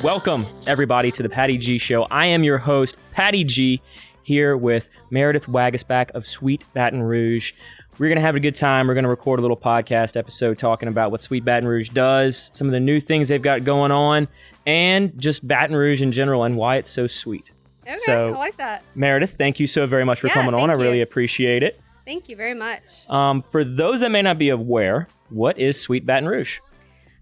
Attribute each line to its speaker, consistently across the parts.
Speaker 1: Welcome, everybody, to the Patty G Show. I am your host, Patty G, here with Meredith Waguespack of Sweet Baton Rouge. We're going to have a good time. We're going to record a little podcast episode talking about what Sweet Baton Rouge does, some of the new things they've got going on, and just Baton Rouge in general and why it's so sweet.
Speaker 2: Okay,
Speaker 1: so,
Speaker 2: I like that.
Speaker 1: Meredith, thank you so very much for coming on. I really appreciate it.
Speaker 2: Thank you very much.
Speaker 1: For those that may not be aware, what is Sweet Baton Rouge?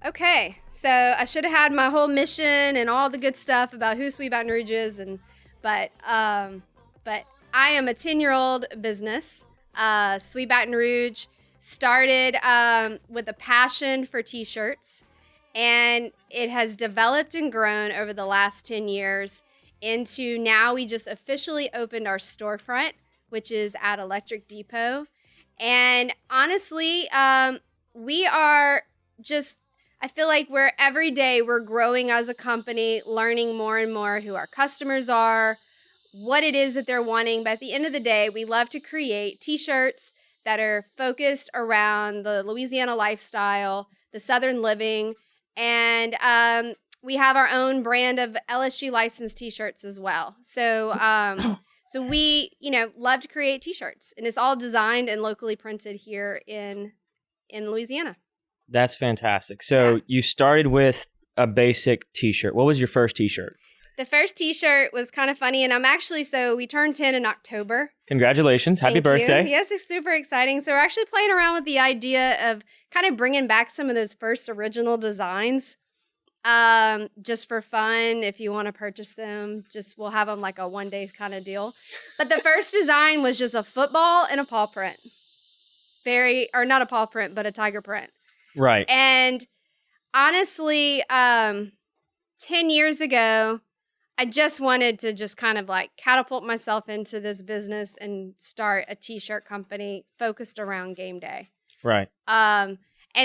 Speaker 2: Okay, so I should have had my whole mission and all the good stuff about who Sweet Baton Rouge is, but I am a 10-year-old business. Sweet Baton Rouge started with a passion for t-shirts, and it has developed and grown over the last 10 years into now we just officially opened our storefront, which is at Electric Depot. And honestly, we are just, I feel like every day we're growing as a company, learning more and more who our customers are, what it is that they're wanting. But at the end of the day, we love to create t-shirts that are focused around the Louisiana lifestyle, the Southern living, and we have our own brand of LSU licensed t-shirts as well. So we, love to create t-shirts, and it's all designed and locally printed here in Louisiana.
Speaker 1: That's fantastic. So you started with a basic t-shirt. What was your first t-shirt?
Speaker 2: The first t-shirt was kind of funny, and we turned 10 in October.
Speaker 1: Congratulations. Happy birthday.
Speaker 2: You. Yes, it's super exciting. So we're actually playing around with the idea of kind of bringing back some of those first original designs. Just for fun, if you want to purchase them, we'll have them like a one-day kind of deal. But the first design was just a football and a paw print. Not a paw print, but a tiger print.
Speaker 1: Right.
Speaker 2: And honestly, 10 years ago, I just wanted to just kind of like catapult myself into this business and start a t-shirt company focused around game day.
Speaker 1: Right.
Speaker 2: And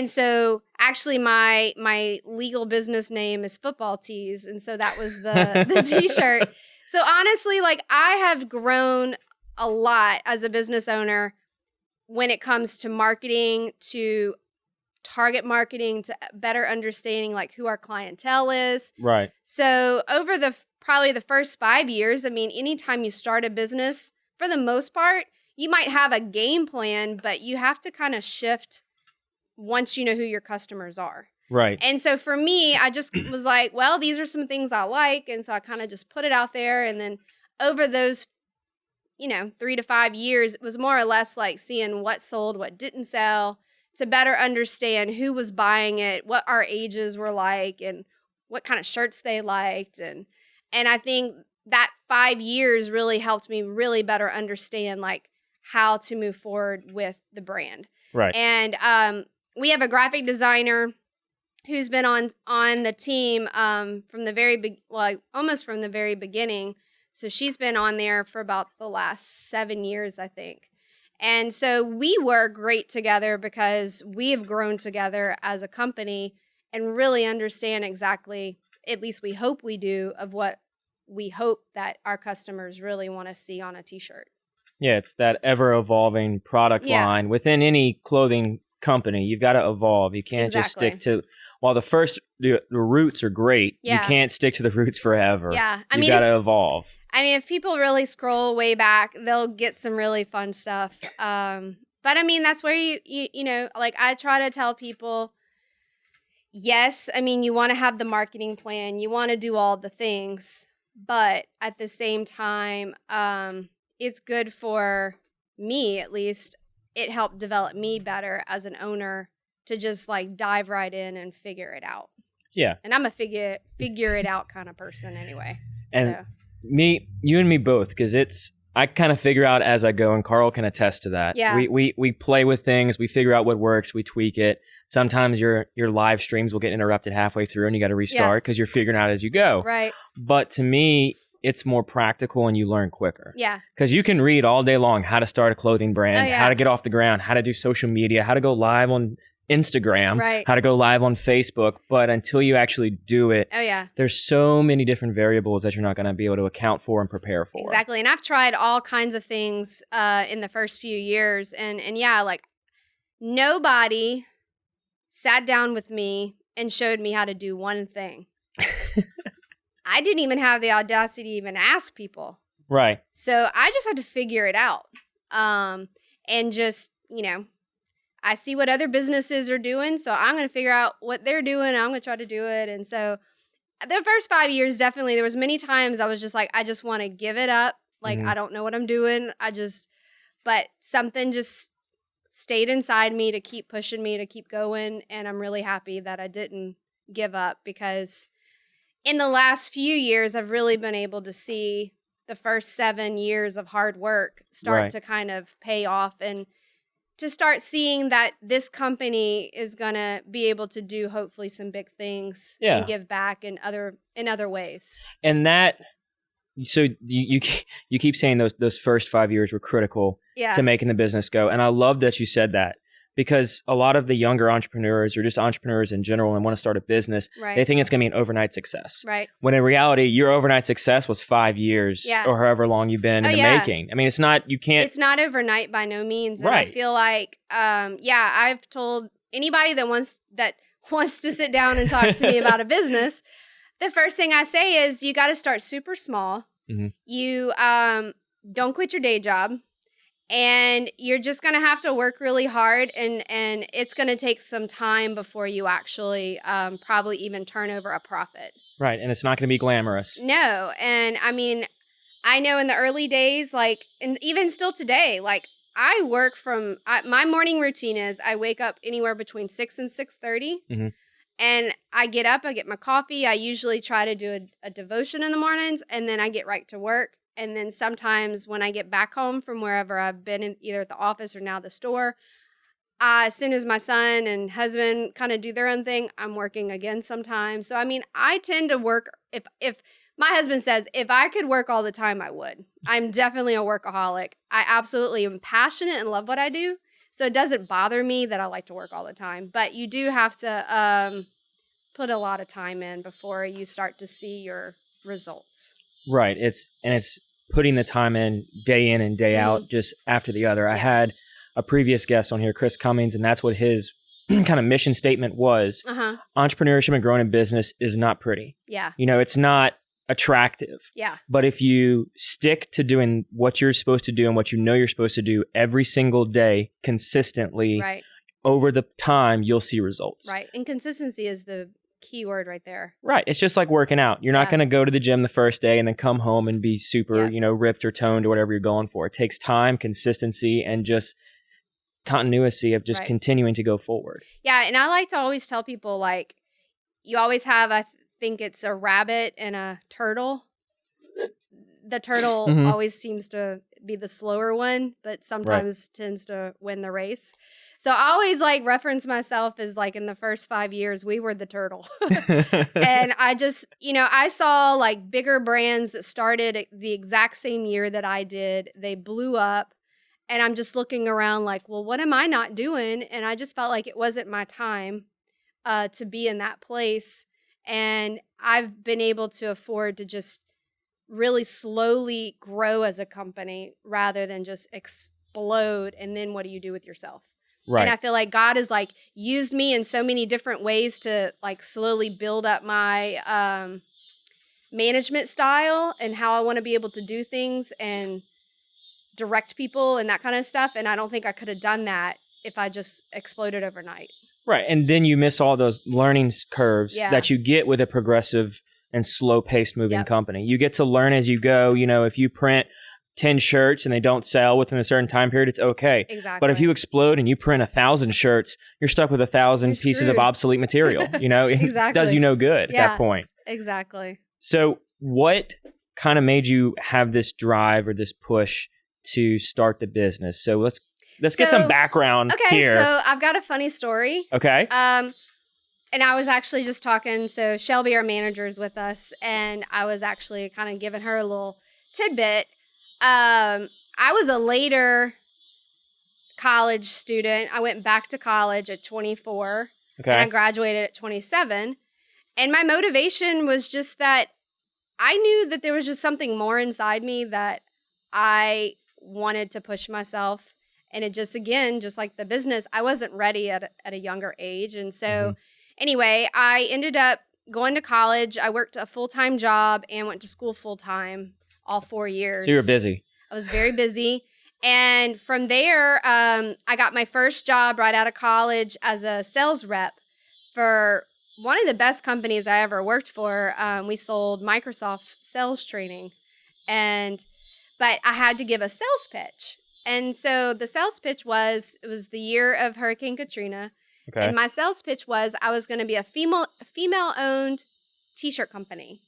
Speaker 2: so actually my legal business name is Football Tees. And so that was the t-shirt. So honestly, like I have grown a lot as a business owner when it comes to marketing, to target marketing, to better understanding like who our clientele is.
Speaker 1: Right.
Speaker 2: So over probably the first 5 years, anytime you start a business, for the most part, you might have a game plan, but you have to kind of shift once you know who your customers are.
Speaker 1: Right.
Speaker 2: And so for me, I just was like, well, these are some things I like. And so I kind of just put it out there. And then over those, 3 to 5 years, it was more or less like seeing what sold, what didn't sell, to better understand who was buying it, what our ages were like, and what kind of shirts they liked. And I think that 5 years really helped me really better understand like how to move forward with the brand.
Speaker 1: Right.
Speaker 2: And we have a graphic designer who's been on the team from the almost from the very beginning. So she's been on there for about the last 7 years, I think. And so we work great together because we have grown together as a company and really understand exactly, at least we hope we do, of what we hope that our customers really want to see on a t-shirt.
Speaker 1: Yeah, it's that ever-evolving product line. Within any clothing company, you've got to evolve. You can't just stick to, while the roots are great, you can't stick to the roots forever. Yeah. You've got to evolve.
Speaker 2: If people really scroll way back, they'll get some really fun stuff. But that's where you like I try to tell people, yes, you want to have the marketing plan, you want to do all the things, but at the same time, it's good for me, at least. It helped develop me better as an owner to just like dive right in and figure it out. Yeah. And I'm a figure it out kind of person anyway.
Speaker 1: And you and me both, because I kind of figure out as I go, and Carl can attest to that. Yeah. We play with things, we figure out what works, we tweak it. Sometimes your live streams will get interrupted halfway through and you got to restart because you're figuring out as you go. Right. But to me, it's more practical and you learn quicker. Yeah. Because you can read all day long how to start a clothing brand, how to get off the ground, how to do social media, how to go live on Instagram, how to go live on Facebook. But until you actually do it, there's so many different variables that you're not going to be able to account for and prepare for.
Speaker 2: Exactly. And I've tried all kinds of things in the first few years. And like nobody sat down with me and showed me how to do one thing. I didn't even have the audacity to even ask people.
Speaker 1: Right.
Speaker 2: So I just had to figure it out. And just, I see what other businesses are doing, so I'm going to figure out what they're doing. I'm going to try to do it. And so the first 5 years, definitely, there was many times I was just like, I just want to give it up. Like, I don't know what I'm doing. But something just stayed inside me to keep pushing me to keep going. And I'm really happy that I didn't give up, because in the last few years, I've really been able to see the first 7 years of hard work start to kind of pay off, and to start seeing that this company is going to be able to do hopefully some big things and give back in other ways.
Speaker 1: And that, so you keep saying those first 5 years were critical to making the business go. And I love that you said that, because a lot of the younger entrepreneurs, or just entrepreneurs in general, and want to start a business, they think it's going to be an overnight success.
Speaker 2: Right.
Speaker 1: When in reality, your overnight success was 5 years or however long you've been in the making. I mean, it's not
Speaker 2: overnight by no means. And I feel like, I've told anybody that wants to sit down and talk to me about a business, the first thing I say is you got to start super small. You don't quit your day job. And you're just going to have to work really hard, and it's going to take some time before you actually probably even turn over a profit. Right,
Speaker 1: and it's not going to be glamorous.
Speaker 2: No, and I mean, I know in the early days, like, and even still today, like, I work my morning routine is I wake up anywhere between 6 and 6:30, and I get up, I get my coffee. I usually try to do a devotion in the mornings, and then I get right to work. And then sometimes when I get back home from wherever I've been, either at the office or now the store, as soon as my son and husband kind of do their own thing, I'm working again sometimes. So, I mean, I tend to work, if my husband says, if I could work all the time, I would. I'm definitely a workaholic. I absolutely am passionate and love what I do. So it doesn't bother me that I like to work all the time. But you do have to put a lot of time in before you start to see your results.
Speaker 1: Right. It's putting the time in and day out, just after the other. I had a previous guest on here, Chris Cummings, and that's what his kind of mission statement was. Entrepreneurship and growing a business is not pretty.
Speaker 2: Yeah.
Speaker 1: It's not attractive.
Speaker 2: Yeah.
Speaker 1: But if you stick to doing what you're supposed to do and what you know you're supposed to do every single day consistently, over the time, you'll see results.
Speaker 2: Right. And consistency is the key word right there.
Speaker 1: Right. It's just like working out. You're not going to go to the gym the first day and then come home and be super, ripped or toned or whatever you're going for. It takes time, consistency, and just continuity of just continuing to go forward.
Speaker 2: Yeah. And I like to always tell people, like, you always have, I think it's a rabbit and a turtle. The turtle always seems to be the slower one, but sometimes tends to win the race. So I always reference myself as in the first 5 years, we were the turtle. And I just, I saw bigger brands that started the exact same year that I did. They blew up, and I'm just looking around well, what am I not doing? And I just felt like it wasn't my time to be in that place. And I've been able to afford to just really slowly grow as a company rather than just explode. And then what do you do with yourself? Right. And I feel like God has used me in so many different ways to slowly build up my management style and how I want to be able to do things and direct people and that kind of stuff. And I don't think I could have done that if I just exploded overnight.
Speaker 1: Right. And then you miss all those learning curves that you get with a progressive and slow-paced moving company. You get to learn as you go. If you print 10 shirts and they don't sell within a certain time period, it's okay.
Speaker 2: Exactly.
Speaker 1: But if you explode and you print 1,000 shirts, you're stuck with 1,000 pieces of obsolete material. It does you no good at that point.
Speaker 2: Exactly.
Speaker 1: So what kind of made you have this drive or this push to start the business? So let's get some background here.
Speaker 2: Okay, so I've got a funny story.
Speaker 1: Okay.
Speaker 2: And I was actually just talking, so Shelby, our manager, is with us, and I was actually kind of giving her a little tidbit. I was a later college student. I went back to college at 24, and I graduated at 27. And my motivation was just that I knew that there was just something more inside me that I wanted to push myself. And it just, again, just like the business, I wasn't ready at a younger age. And so anyway, I ended up going to college, I worked a full-time job and went to school full-time all 4 years.
Speaker 1: So you were busy.
Speaker 2: I was very busy. And from there, I got my first job right out of college as a sales rep for one of the best companies I ever worked for. We sold Microsoft sales training. But I had to give a sales pitch. And so the sales pitch was, it was the year of Hurricane Katrina.
Speaker 1: Okay.
Speaker 2: And my sales pitch was I was going to be a female-owned t-shirt company.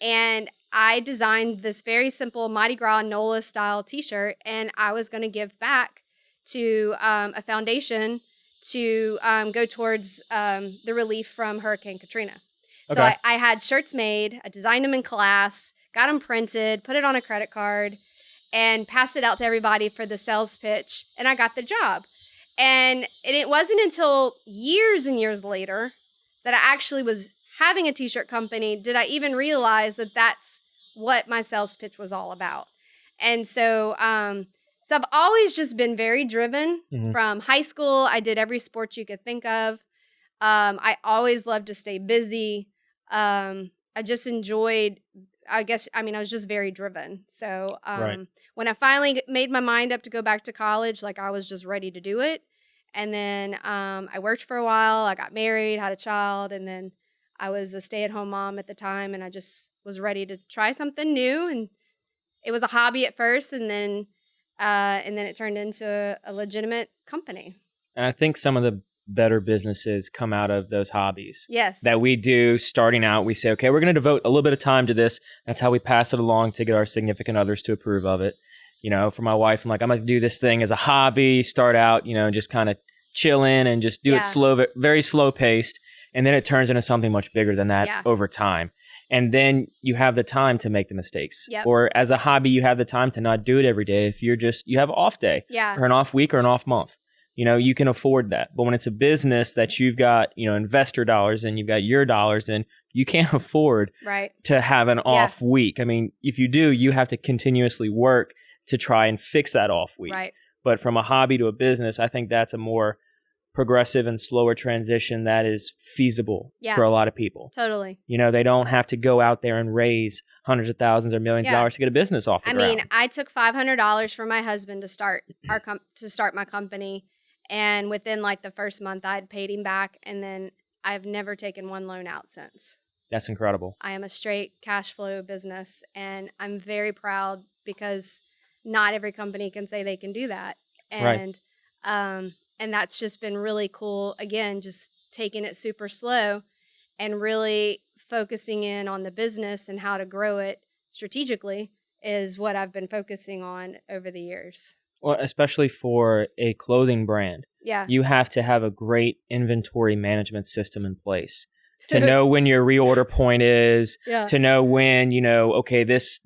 Speaker 2: And I designed this very simple Mardi Gras NOLA style t-shirt, and I was going to give back to a foundation to go towards the relief from Hurricane Katrina. Okay. So I had shirts made, I designed them in class, got them printed, put it on a credit card, and passed it out to everybody for the sales pitch, and I got the job. And it wasn't until years and years later that I actually was having a t-shirt company did I even realize that that's what my sales pitch was all about. And so I've always just been very driven. From high school. I did every sport you could think of. I always loved to stay busy. I just enjoyed, I was just very driven. So when I finally made my mind up to go back to college, like I was just ready to do it. And then I worked for a while. I got married, had a child, and then I was a stay-at-home mom at the time, and I just was ready to try something new. And it was a hobby at first, and then it turned into a legitimate company.
Speaker 1: And I think some of the better businesses come out of those hobbies.
Speaker 2: Yes.
Speaker 1: That we do starting out. We say, okay, we're going to devote a little bit of time to this. That's how we pass it along to get our significant others to approve of it. You know, for my wife, I'm like, I'm going to do this thing as a hobby, start out, you know, just kind of chilling and just do it slow, very slow paced. And then it turns into something much bigger than that over time. And then you have the time to make the mistakes. Yep. Or as a hobby, you have the time to not do it every day. If you have an off day or an off week or an off month, you know, you can afford that. But when it's a business that you've got, you know, investor dollars and you've got your dollars in, you can't afford to have an off week. I mean, if you do, you have to continuously work to try and fix that off week. Right. But from a hobby to a business, I think that's a more progressive and slower transition that is feasible for a lot of people.
Speaker 2: Totally.
Speaker 1: You know, they don't have to go out there and raise hundreds of thousands or millions of dollars to get a business off the ground.
Speaker 2: I mean, I took $500 from my husband to start my company, and within like the first month I'd paid him back, and then I've never taken one loan out since.
Speaker 1: That's incredible.
Speaker 2: I am a straight cash flow business, and I'm very proud because not every company can say they can do that. And and that's just been really cool. Again, just taking it super slow and really focusing in on the business and how to grow it strategically is what I've been focusing on over the years.
Speaker 1: Well, especially for a clothing brand. Yeah. You have to have a great inventory management system in place to know when your reorder point is, to know when, you know, okay, this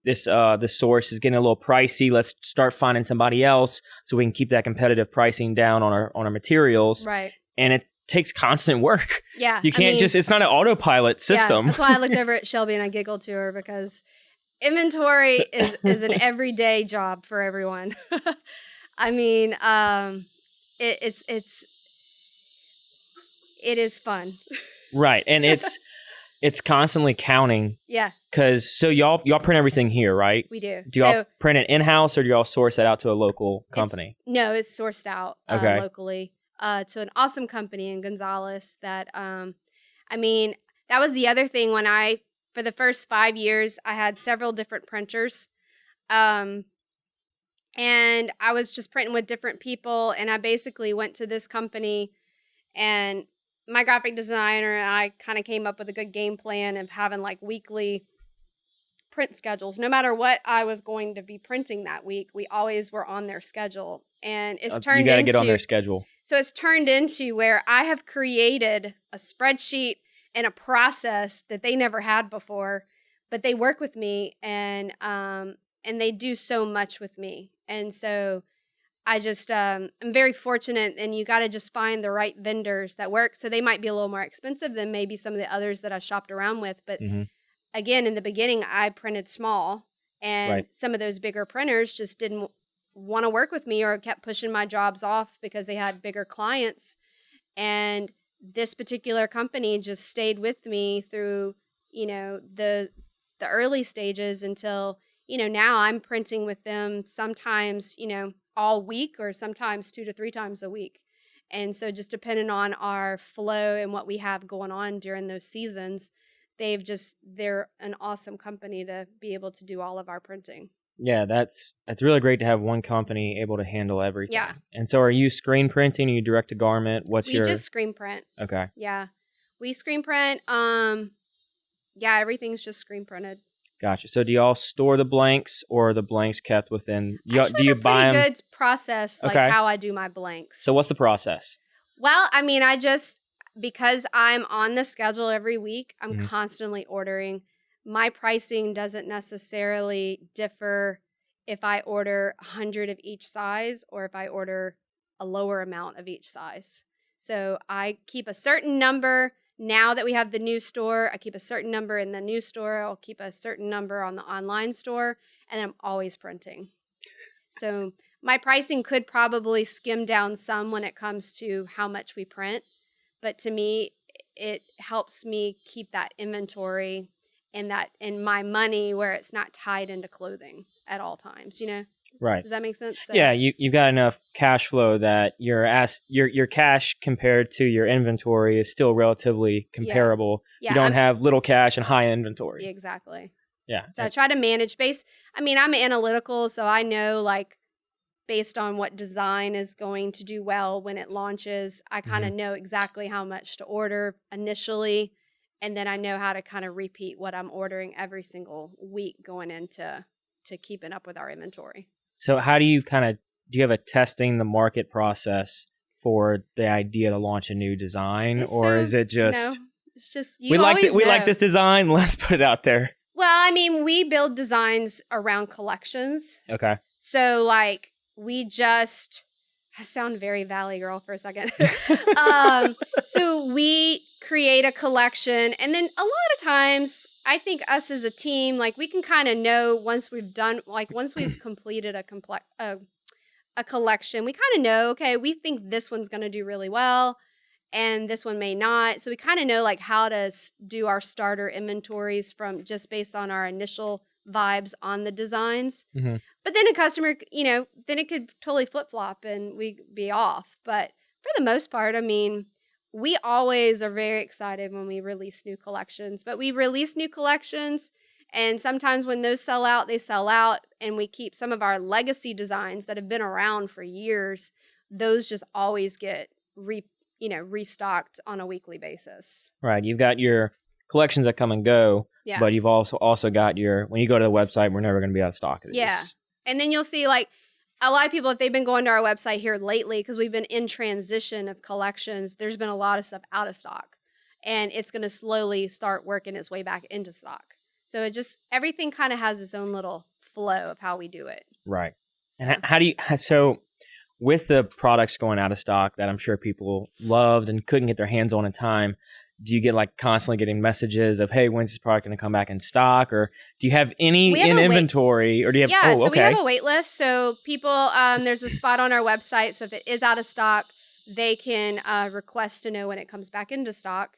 Speaker 1: the source is getting a little pricey. Let's start finding somebody else so we can keep that competitive pricing down on our materials. Right. And it takes constant work. Yeah. You can't it's not an autopilot system.
Speaker 2: Yeah, that's why I looked over at Shelby and I giggled to her, because inventory is an everyday job for everyone. I mean, it is fun.
Speaker 1: Right. And it's constantly counting. Yeah. Because y'all print everything here, right?
Speaker 2: We do.
Speaker 1: Do y'all print it in-house, or do y'all source it out to a local company?
Speaker 2: It's sourced out locally to an awesome company in Gonzales that, that was the other thing when for the first 5 years, I had several different printers. And I was just printing with different people, and I basically went to this company, and my graphic designer and I kind of came up with a good game plan of having like weekly print schedules. No matter what I was going to be printing that week, we always were on their schedule. And it's turned into... You got to
Speaker 1: get on their schedule.
Speaker 2: So it's turned into where I have created a spreadsheet and a process that they never had before, but they work with me and they do so much with me. And so I just, I'm very fortunate, and you got to just find the right vendors that work. So they might be a little more expensive than maybe some of the others that I shopped around with. But again, in the beginning, I printed small, and some of those bigger printers just didn't want to work with me or kept pushing my jobs off because they had bigger clients. And this particular company just stayed with me through, the early stages until, now I'm printing with them sometimes, all week or sometimes 2 to 3 times a week. And so just depending on our flow and what we have going on during those seasons, they're an awesome company to be able to do all of our printing.
Speaker 1: Yeah, that's really great to have one company able to handle everything.
Speaker 2: Yeah.
Speaker 1: And so are you screen printing? Are you direct to garment?
Speaker 2: We just screen print.
Speaker 1: Okay.
Speaker 2: Yeah. We screen print. Yeah, everything's just screen printed.
Speaker 1: Gotcha. So do you all store the blanks, or are the blanks kept within?
Speaker 2: Actually,
Speaker 1: do you buy them?
Speaker 2: Good process, like how I do my blanks.
Speaker 1: So what's the process?
Speaker 2: Well, I mean, because I'm on the schedule every week, I'm constantly ordering. My pricing doesn't necessarily differ if I order 100 of each size or if I order a lower amount of each size. So I keep a certain number. Now that we have the new store, I keep a certain number in the new store. I'll keep a certain number on the online store, and I'm always printing. So my pricing could probably skim down some when it comes to how much we print. But to me, it helps me keep that inventory and my money where it's not tied into clothing at all times,
Speaker 1: Right.
Speaker 2: Does that make sense? So,
Speaker 1: yeah, you've got enough cash flow that your cash compared to your inventory is still relatively comparable.
Speaker 2: Yeah.
Speaker 1: You don't have little cash and high inventory.
Speaker 2: Exactly.
Speaker 1: Yeah.
Speaker 2: So I try to manage I'm analytical, so I know based on what design is going to do well when it launches, I kind of know exactly how much to order initially, and then I know how to kind of repeat what I'm ordering every single week going into keeping up with our inventory. So
Speaker 1: how do you do you have a testing the market process for the idea to launch a new design, or is it just
Speaker 2: it's just
Speaker 1: we like this design, let's put it out there?
Speaker 2: Well, we build designs around collections.
Speaker 1: Okay. So
Speaker 2: I sound very Valley Girl for a second. So we create a collection, and then a lot of times I think us as a team, we can kind of know once we've completed a collection, we kind of know, okay, we think this one's going to do really well and this one may not. So we kind of know how to do our starter inventories from just based on our initial vibes on the designs. Mm-hmm. But then a customer, then it could totally flip-flop and we'd be off. But for the most part, we always are very excited when we release new collections. But we release new collections, and sometimes when those sell out, they sell out, and we keep some of our legacy designs that have been around for years. Those just always get restocked on a weekly basis.
Speaker 1: Right. You've got your collections that come and go, but you've also got when you go to the website, we're never going to be out of stock.
Speaker 2: Yeah. And then you'll see a lot of people, if they've been going to our website here lately, because we've been in transition of collections, there's been a lot of stuff out of stock, and it's going to slowly start working its way back into stock. So everything kind of has its own little flow of how we do it.
Speaker 1: Right. So. And so with the products going out of stock that I'm sure people loved and couldn't get their hands on in time, do you get constantly getting messages of, hey, when's this product going to come back in stock? Or do you have any in inventory? Or do you have?
Speaker 2: Yeah, so we have a wait list. So people, there's a spot on our website. So if it is out of stock, they can request to know when it comes back into stock.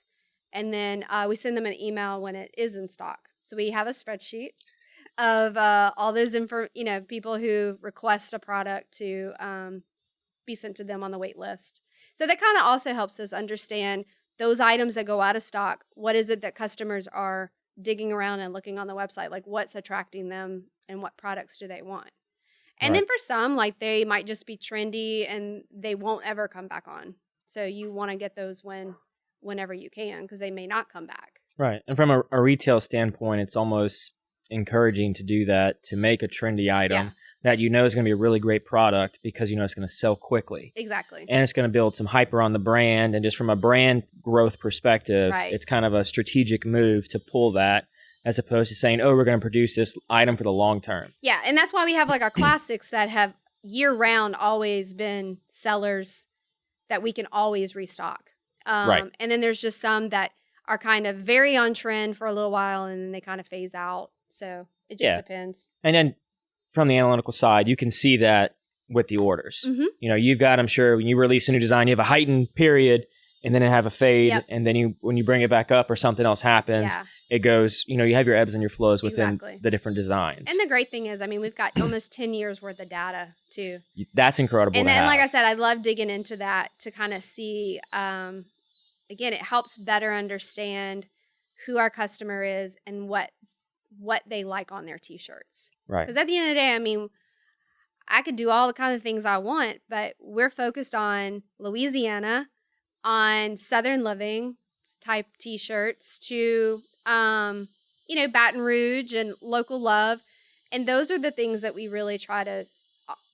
Speaker 2: And then we send them an email when it is in stock. So we have a spreadsheet of all those people who request a product to be sent to them on the wait list. So that kind of also helps us understand those items that go out of stock. What is it that customers are digging around and looking on the website? What's attracting them and what products do they want? And then for some, they might just be trendy and they won't ever come back on. So you want to get those whenever you can, because they may not come back.
Speaker 1: Right. And from a retail standpoint, it's almost encouraging to do that, to make a trendy item that is going to be a really great product, because it's going to sell quickly.
Speaker 2: Exactly.
Speaker 1: And it's going to build some hype around the brand. And just from a brand growth perspective, it's kind of a strategic move to pull that, as opposed to saying, oh, we're going to produce this item for the long term.
Speaker 2: Yeah. And that's why we have our classics that have year-round always been sellers that we can always restock. And then there's just some that are kind of very on trend for a little while, and then they kind of phase out. So it just depends.
Speaker 1: And then from the analytical side, you can see that with the orders. Mm-hmm. You've got, I'm sure, when you release a new design, you have a heightened period, and then it have a fade,
Speaker 2: Yep.
Speaker 1: and then when you bring it back up or something else happens, it goes, you have your ebbs and your flows within the different designs.
Speaker 2: And the great thing is, I mean, we've got almost 10 years worth of data too.
Speaker 1: That's incredible.
Speaker 2: And then, like I said, I love digging into that to kind of see, again, it helps better understand who our customer is and what they like on their t-shirts.
Speaker 1: Right.
Speaker 2: Because at the end of the day, I mean, I could do all the kind of things I want, but we're focused on Louisiana, on Southern Living type t-shirts to, Baton Rouge and local love. And those are the things that we really try to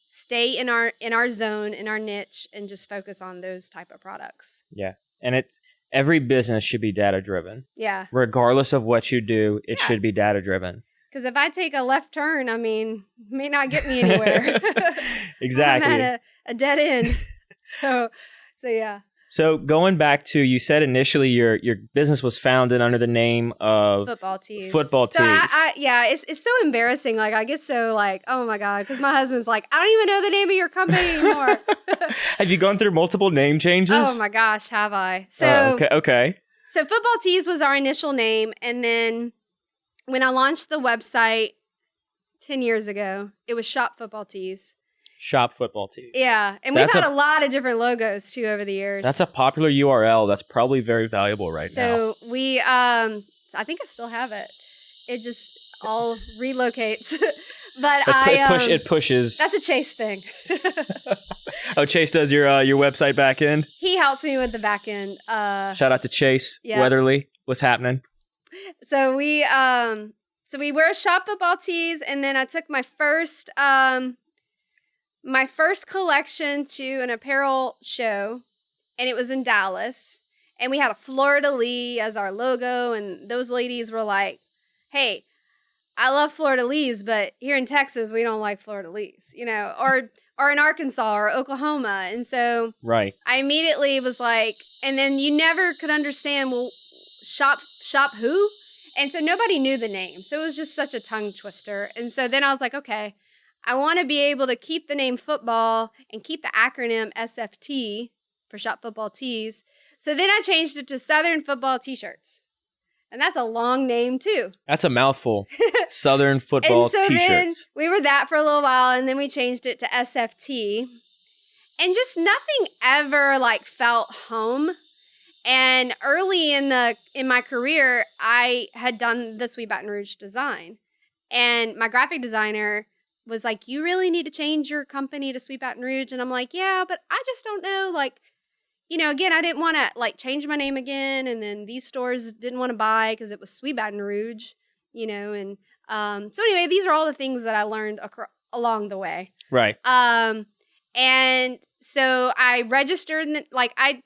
Speaker 2: stay in our zone, in our niche, and just focus on those type of products.
Speaker 1: Yeah. And every business should be data driven.
Speaker 2: Yeah.
Speaker 1: Regardless of what you do, it should be data driven.
Speaker 2: Because if I take a left turn, I mean, it may not get me anywhere.
Speaker 1: Exactly.
Speaker 2: I'm at a dead end. So yeah.
Speaker 1: So going back to, you said initially your business was founded under the name of
Speaker 2: Football Tees.
Speaker 1: Football Tees.
Speaker 2: So it's so embarrassing. Like I get so like, oh my God, because my husband's like, I don't even know the name of your company anymore.
Speaker 1: Have you gone through multiple name changes?
Speaker 2: Oh my gosh, have I? So
Speaker 1: okay.
Speaker 2: So Football Tees was our initial name, and then when I launched the website 10 years ago, it was Shop Football Tees.
Speaker 1: Shop Football Tees.
Speaker 2: Yeah. And we've had a lot of different logos too over the years.
Speaker 1: That's a popular URL. That's probably very valuable now.
Speaker 2: So we, I think I still have it. It just all relocates. But
Speaker 1: it pushes.
Speaker 2: That's a Chase thing.
Speaker 1: Oh, Chase does your website back end?
Speaker 2: He helps me with the back end.
Speaker 1: Shout out to Chase Weatherly. What's happening?
Speaker 2: So we wear Shop Football Tees, and then I took my first collection to an apparel show, and it was in Dallas, and we had a fleur-de-lis as our logo, and those ladies were like, hey, I love fleur-de-lis, but here in Texas, we don't like fleur-de-lis, or in Arkansas or Oklahoma. And so I immediately was like, and then you never could understand, well, shop who? And so nobody knew the name. So it was just such a tongue twister. And so then I was like, okay, I want to be able to keep the name football and keep the acronym SFT for Shop Football Tees. So then I changed it to Southern Football T-shirts. And that's a long name too. That's a mouthful.
Speaker 1: Southern Football
Speaker 2: and so
Speaker 1: T-shirts.
Speaker 2: Then we were that for a little while, and then we changed it to SFT. And just nothing ever felt home. And early in my career, I had done the Sweet Baton Rouge design. And my graphic designer was like, you really need to change your company to Sweet Baton Rouge. And I'm like, yeah, but I just don't know. Again, I didn't want to change my name again. And then these stores didn't want to buy because it was Sweet Baton Rouge, And so anyway, these are all the things that I learned along the way.
Speaker 1: Right.
Speaker 2: And so I registered, I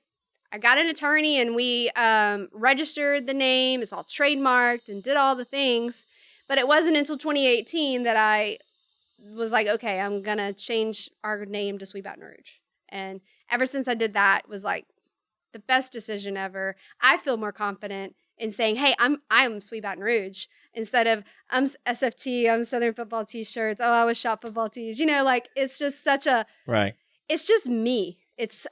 Speaker 2: got an attorney, and we registered the name. It's all trademarked and did all the things. But it wasn't until 2018 that I was like, okay, I'm going to change our name to Sweet Baton Rouge. And ever since I did that, it was the best decision ever. I feel more confident in saying, hey, I'm Sweet Baton Rouge, instead of I'm SFT, I'm Southern Football T-shirts, oh, I was Shop Football Tees. It's just such a... Right. It's just me.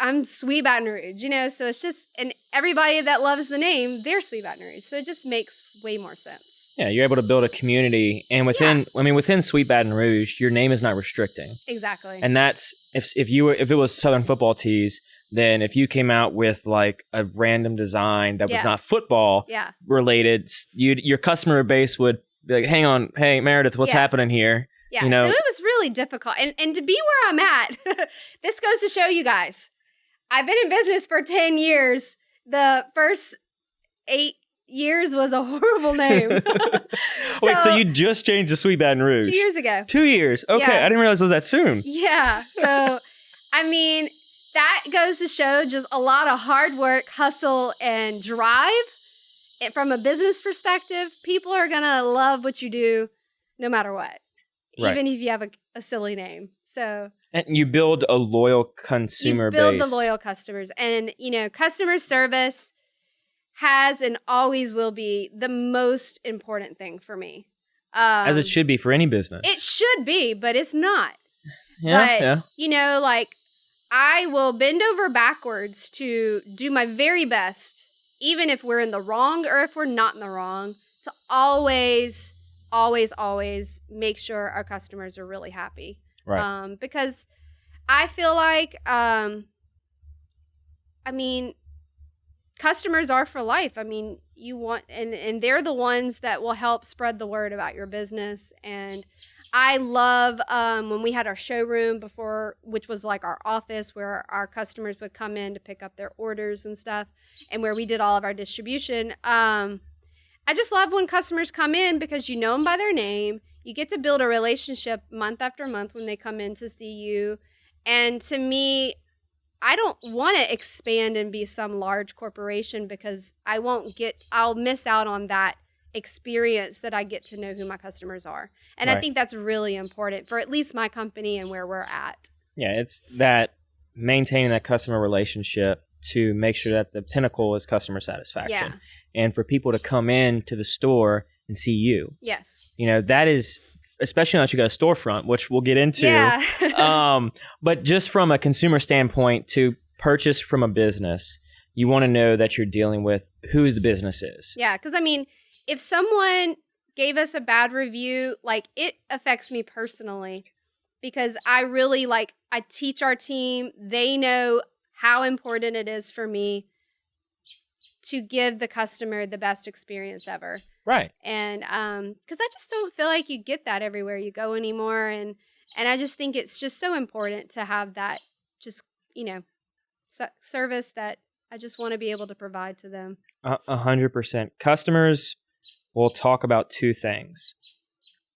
Speaker 2: I'm Sweet Baton Rouge, so it's just... And everybody that loves the name, they're Sweet Baton Rouge. So it just makes way more sense.
Speaker 1: Yeah, you're able to build a community, and within Sweet Baton Rouge, your name is not restricting.
Speaker 2: Exactly.
Speaker 1: And that's if it was Southern Football Tees, then if you came out with a random design that was not football related, your customer base would be like, hang on, hey Meredith, what's happening here?
Speaker 2: Yeah, so it was really difficult, and to be where I'm at, this goes to show you guys, I've been in business for 10 years. The first 8 years was a horrible name.
Speaker 1: Wait, so you just changed to Sweet Baton Rouge?
Speaker 2: 2 years ago.
Speaker 1: 2 years. Okay, I didn't realize it was that soon.
Speaker 2: Yeah. So, I mean, that goes to show just a lot of hard work, hustle, and drive. And from a business perspective, people are going to love what you do no matter what, even if you have a silly name. So,
Speaker 1: and you build a loyal consumer base.
Speaker 2: You build the loyal customers. And, customer service has and always will be the most important thing for me.
Speaker 1: As it should be for any business.
Speaker 2: It should be, but it's not.
Speaker 1: Yeah,
Speaker 2: I will bend over backwards to do my very best, even if we're in the wrong or if we're not in the wrong, to always, always, always make sure our customers are really happy.
Speaker 1: Right.
Speaker 2: Because I feel like, customers are for life. I mean, you want, and they're the ones that will help spread the word about your business. And I love when we had our showroom before, which was like our office where our customers would come in to pick up their orders and stuff, and where we did all of our distribution. I just love when customers come in because you know them by their name. You get to build a relationship month after month when they come in to see you. And to me, I don't want to expand and be some large corporation because I'll miss out on that experience that I get to know who my customers are. And I think that's really important for at least my company and where we're at.
Speaker 1: Yeah, it's that maintaining that customer relationship to make sure that the pinnacle is customer satisfaction. Yeah. And for people to come in to the store and see you.
Speaker 2: Yes.
Speaker 1: That is, especially unless you got a storefront, which we'll get into. Yeah. But just from a consumer standpoint, to purchase from a business, you want to know that you're dealing with who the business is.
Speaker 2: Yeah, because if someone gave us a bad review, it affects me personally because I teach our team. They know how important it is for me to give the customer the best experience ever.
Speaker 1: Right.
Speaker 2: And because I just don't feel like you get that everywhere you go anymore. And I just think it's just so important to have that just, service that I just want to be able to provide to them.
Speaker 1: 100%. Customers will talk about two things,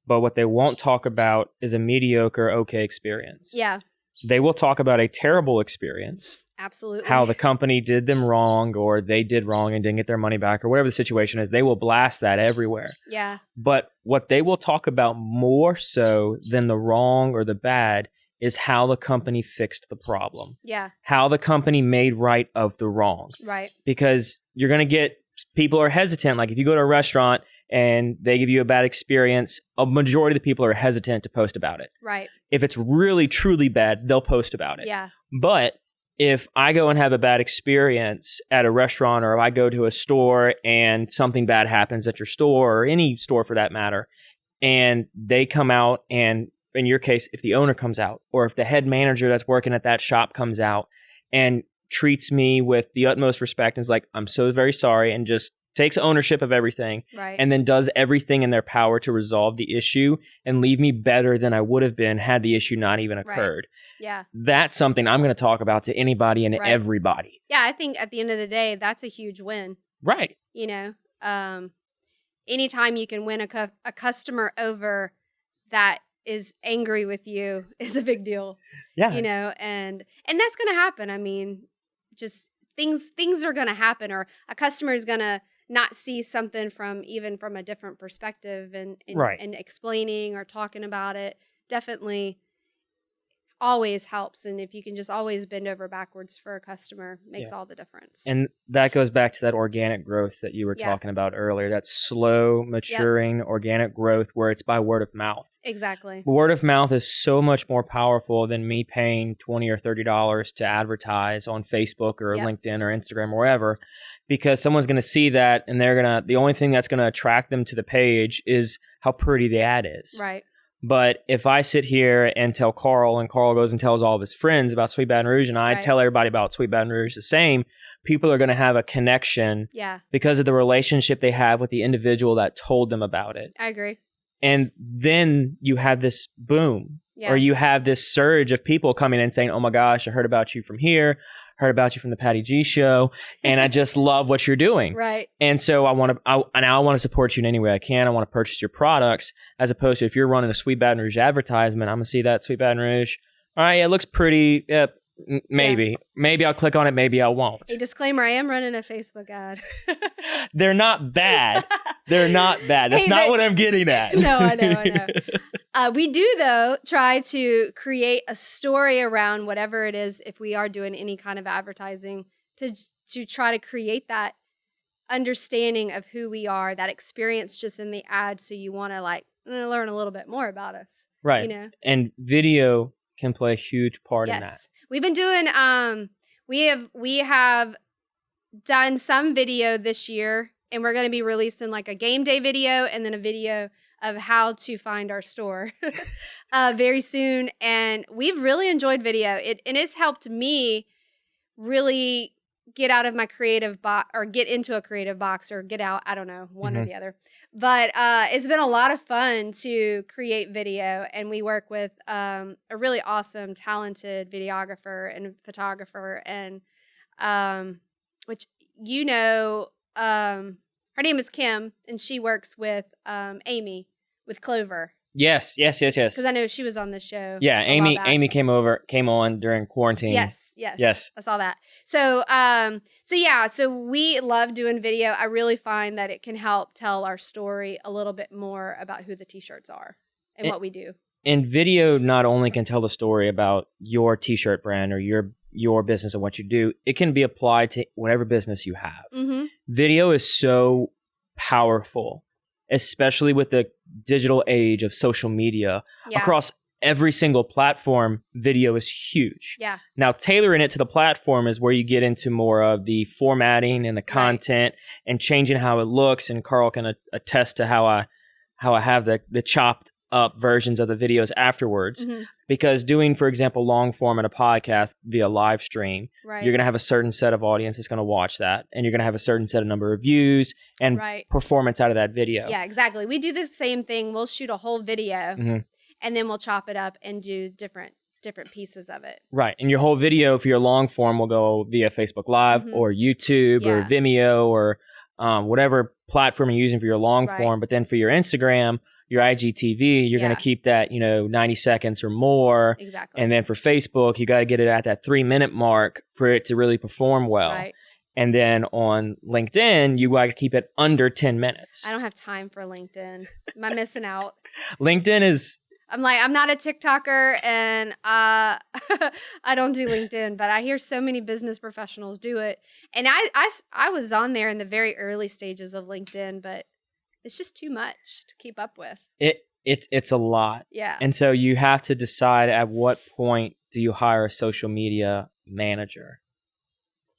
Speaker 1: but what they won't talk about is a mediocre, okay experience.
Speaker 2: Yeah.
Speaker 1: They will talk about a terrible experience.
Speaker 2: Absolutely.
Speaker 1: How the company did them wrong or they did wrong and didn't get their money back or whatever the situation is. They will blast that everywhere.
Speaker 2: Yeah.
Speaker 1: But what they will talk about more so than the wrong or the bad is how the company fixed the problem.
Speaker 2: Yeah.
Speaker 1: How the company made right of the wrong.
Speaker 2: Right.
Speaker 1: Because you're going to get people are hesitant. Like if you go to a restaurant and they give you a bad experience, a majority of the people are hesitant to post about it.
Speaker 2: Right.
Speaker 1: If it's really, truly bad, they'll post about it.
Speaker 2: Yeah.
Speaker 1: But if I go and have a bad experience at a restaurant, or if I go to a store and something bad happens at your store, or any store for that matter, and they come out, and in your case, if the owner comes out, or if the head manager that's working at that shop comes out and treats me with the utmost respect and is like, I'm so very sorry, and just takes ownership of everything,
Speaker 2: right,
Speaker 1: and then does everything in their power to resolve the issue and leave me better than I would have been had the issue not even occurred.
Speaker 2: Right. Yeah.
Speaker 1: That's something I'm going to talk about to anybody and everybody.
Speaker 2: Yeah, I think at the end of the day, that's a huge win.
Speaker 1: Right.
Speaker 2: Anytime you can win a customer over that is angry with you is a big deal.
Speaker 1: Yeah.
Speaker 2: And that's going to happen. I mean, just things are going to happen, or a customer is going to not see something from a different perspective, and explaining or talking about it definitely always helps. And if you can just always bend over backwards for a customer, makes all the difference.
Speaker 1: And that goes back to that organic growth that you were talking about earlier, that slow maturing organic growth where it's by word of mouth.
Speaker 2: Exactly.
Speaker 1: Word of mouth is so much more powerful than me paying $20 or $30 to advertise on Facebook or LinkedIn or Instagram or wherever, because someone's going to see that, and the only thing that's going to attract them to the page is how pretty the ad is.
Speaker 2: Right.
Speaker 1: But if I sit here and tell Carl, and Carl goes and tells all of his friends about Sweet Baton Rouge, and I tell everybody about Sweet Baton Rouge the same, people are going to have a connection because of the relationship they have with the individual that told them about it.
Speaker 2: I agree.
Speaker 1: And then you have this boom, or you have this surge of people coming in saying, oh my gosh, I heard about you from here, heard about you from the Patty G show, and I just love what you're doing.
Speaker 2: Right.
Speaker 1: And so I want to support you in any way I can. I want to purchase your products, as opposed to if you're running a Sweet Baton Rouge advertisement, I'm going to see that Sweet Baton Rouge. All right, it looks pretty. Maybe. Yeah. Maybe I'll click on it. Maybe I won't.
Speaker 2: A disclaimer, I am running a Facebook ad.
Speaker 1: They're not bad. They're not bad. That's not what I'm getting at.
Speaker 2: No, I know. We do, though, try to create a story around whatever it is, if we are doing any kind of advertising, to try to create that understanding of who we are, that experience just in the ad, so you want to learn a little bit more about us.
Speaker 1: Right. And video can play a huge part in that.
Speaker 2: We've been doing we have done some video this year, and we're going to be releasing like a game day video and then a video of how to find our store very soon. And we've really enjoyed video. And it's helped me really get out of my creative box, or get into a creative box, or get out. I don't know, one or the other. But it's been a lot of fun to create video. And we work with a really awesome, talented videographer and photographer, and which, her name is Kim, and she works with Amy with Clover.
Speaker 1: Yes.
Speaker 2: Because I know she was on the show.
Speaker 1: Yeah, Amy came on during quarantine.
Speaker 2: Yes. I saw that. So we love doing video. I really find that it can help tell our story a little bit more about who the t-shirts are and what we do.
Speaker 1: And video not only can tell the story about your t-shirt brand or your business and what you do, it can be applied to whatever business you have. Mm-hmm. Video is so powerful, especially with the digital age of social media. Across every single platform, video is huge. Yeah. Now, tailoring it to the platform is where you get into more of the formatting and the content and changing how it looks. And Carl can attest to how I have the chopped up versions of the videos afterwards. Mm-hmm. Because doing, for example, long form in a podcast via live stream, you're going to have a certain set of audience that's going to watch that, and you're going to have a certain set of number of views and performance out of that video.
Speaker 2: Yeah, exactly. We do the same thing. We'll shoot a whole video, and then we'll chop it up and do different pieces of it.
Speaker 1: Right. And your whole video for your long form will go via Facebook Live or YouTube or Vimeo or whatever platform you're using for your long form. But then for your Instagram, your IGTV, you're going to keep that, 90 seconds or more. Exactly. And then for Facebook, you got to get it at that 3-minute mark for it to really perform well. Right. And then on LinkedIn, you got to keep it under 10 minutes.
Speaker 2: I don't have time for LinkedIn. Am I missing out?
Speaker 1: LinkedIn is...
Speaker 2: I'm not a TikToker, and I don't do LinkedIn, but I hear so many business professionals do it. And I was on there in the very early stages of LinkedIn, but it's just too much to keep up with.
Speaker 1: It's a lot. Yeah. And so you have to decide at what point do you hire a social media manager.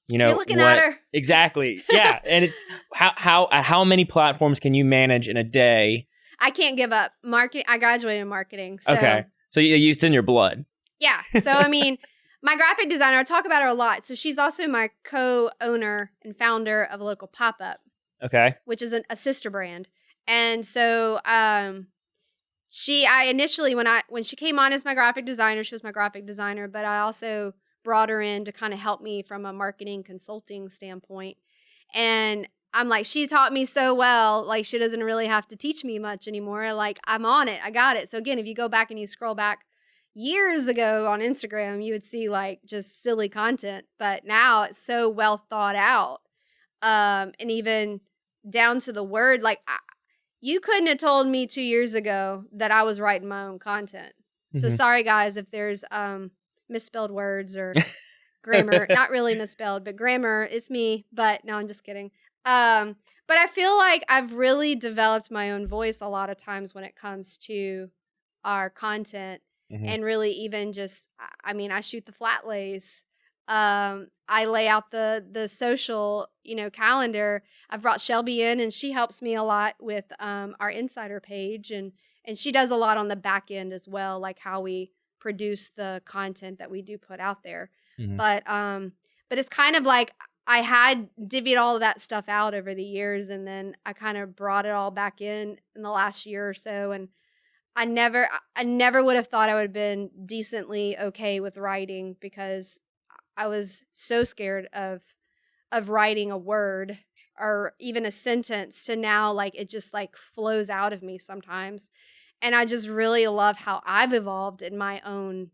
Speaker 2: You're looking at her.
Speaker 1: Exactly. Yeah. And it's how many platforms can you manage in a day?
Speaker 2: I can't give up. Marketing. I graduated in marketing. So.
Speaker 1: Okay. So it's in your blood.
Speaker 2: Yeah. So, my graphic designer, I talk about her a lot. So she's also my co-owner and founder of a local pop-up. Okay. Which is a sister brand. And so initially, when she came on as my graphic designer, she was my graphic designer, but I also brought her in to kind of help me from a marketing consulting standpoint. And I'm like, she taught me so well, like she doesn't really have to teach me much anymore. Like, I'm on it. I got it. So again, if you go back and you scroll back years ago on Instagram, you would see like just silly content. But now it's so well thought out. And even down to the word, like you couldn't have told me 2 years ago that I was writing my own content. Mm-hmm. So sorry guys, if there's misspelled words or grammar, not really misspelled, but grammar, it's me. But no, I'm just kidding. But I feel like I've really developed my own voice a lot of times when it comes to our content, and really even just, I shoot the flat lays. I lay out the social, calendar. I've brought Shelby in, and she helps me a lot with our insider page, and she does a lot on the back end as well, like how we produce the content that we do put out there. But it's kind of like I had divvied all of that stuff out over the years, and then I kind of brought it all back in the last year or so, and I never would have thought I would have been decently okay with writing, because I was so scared of writing a word or even a sentence, to now like it just like flows out of me sometimes. And I just really love how I've evolved in my own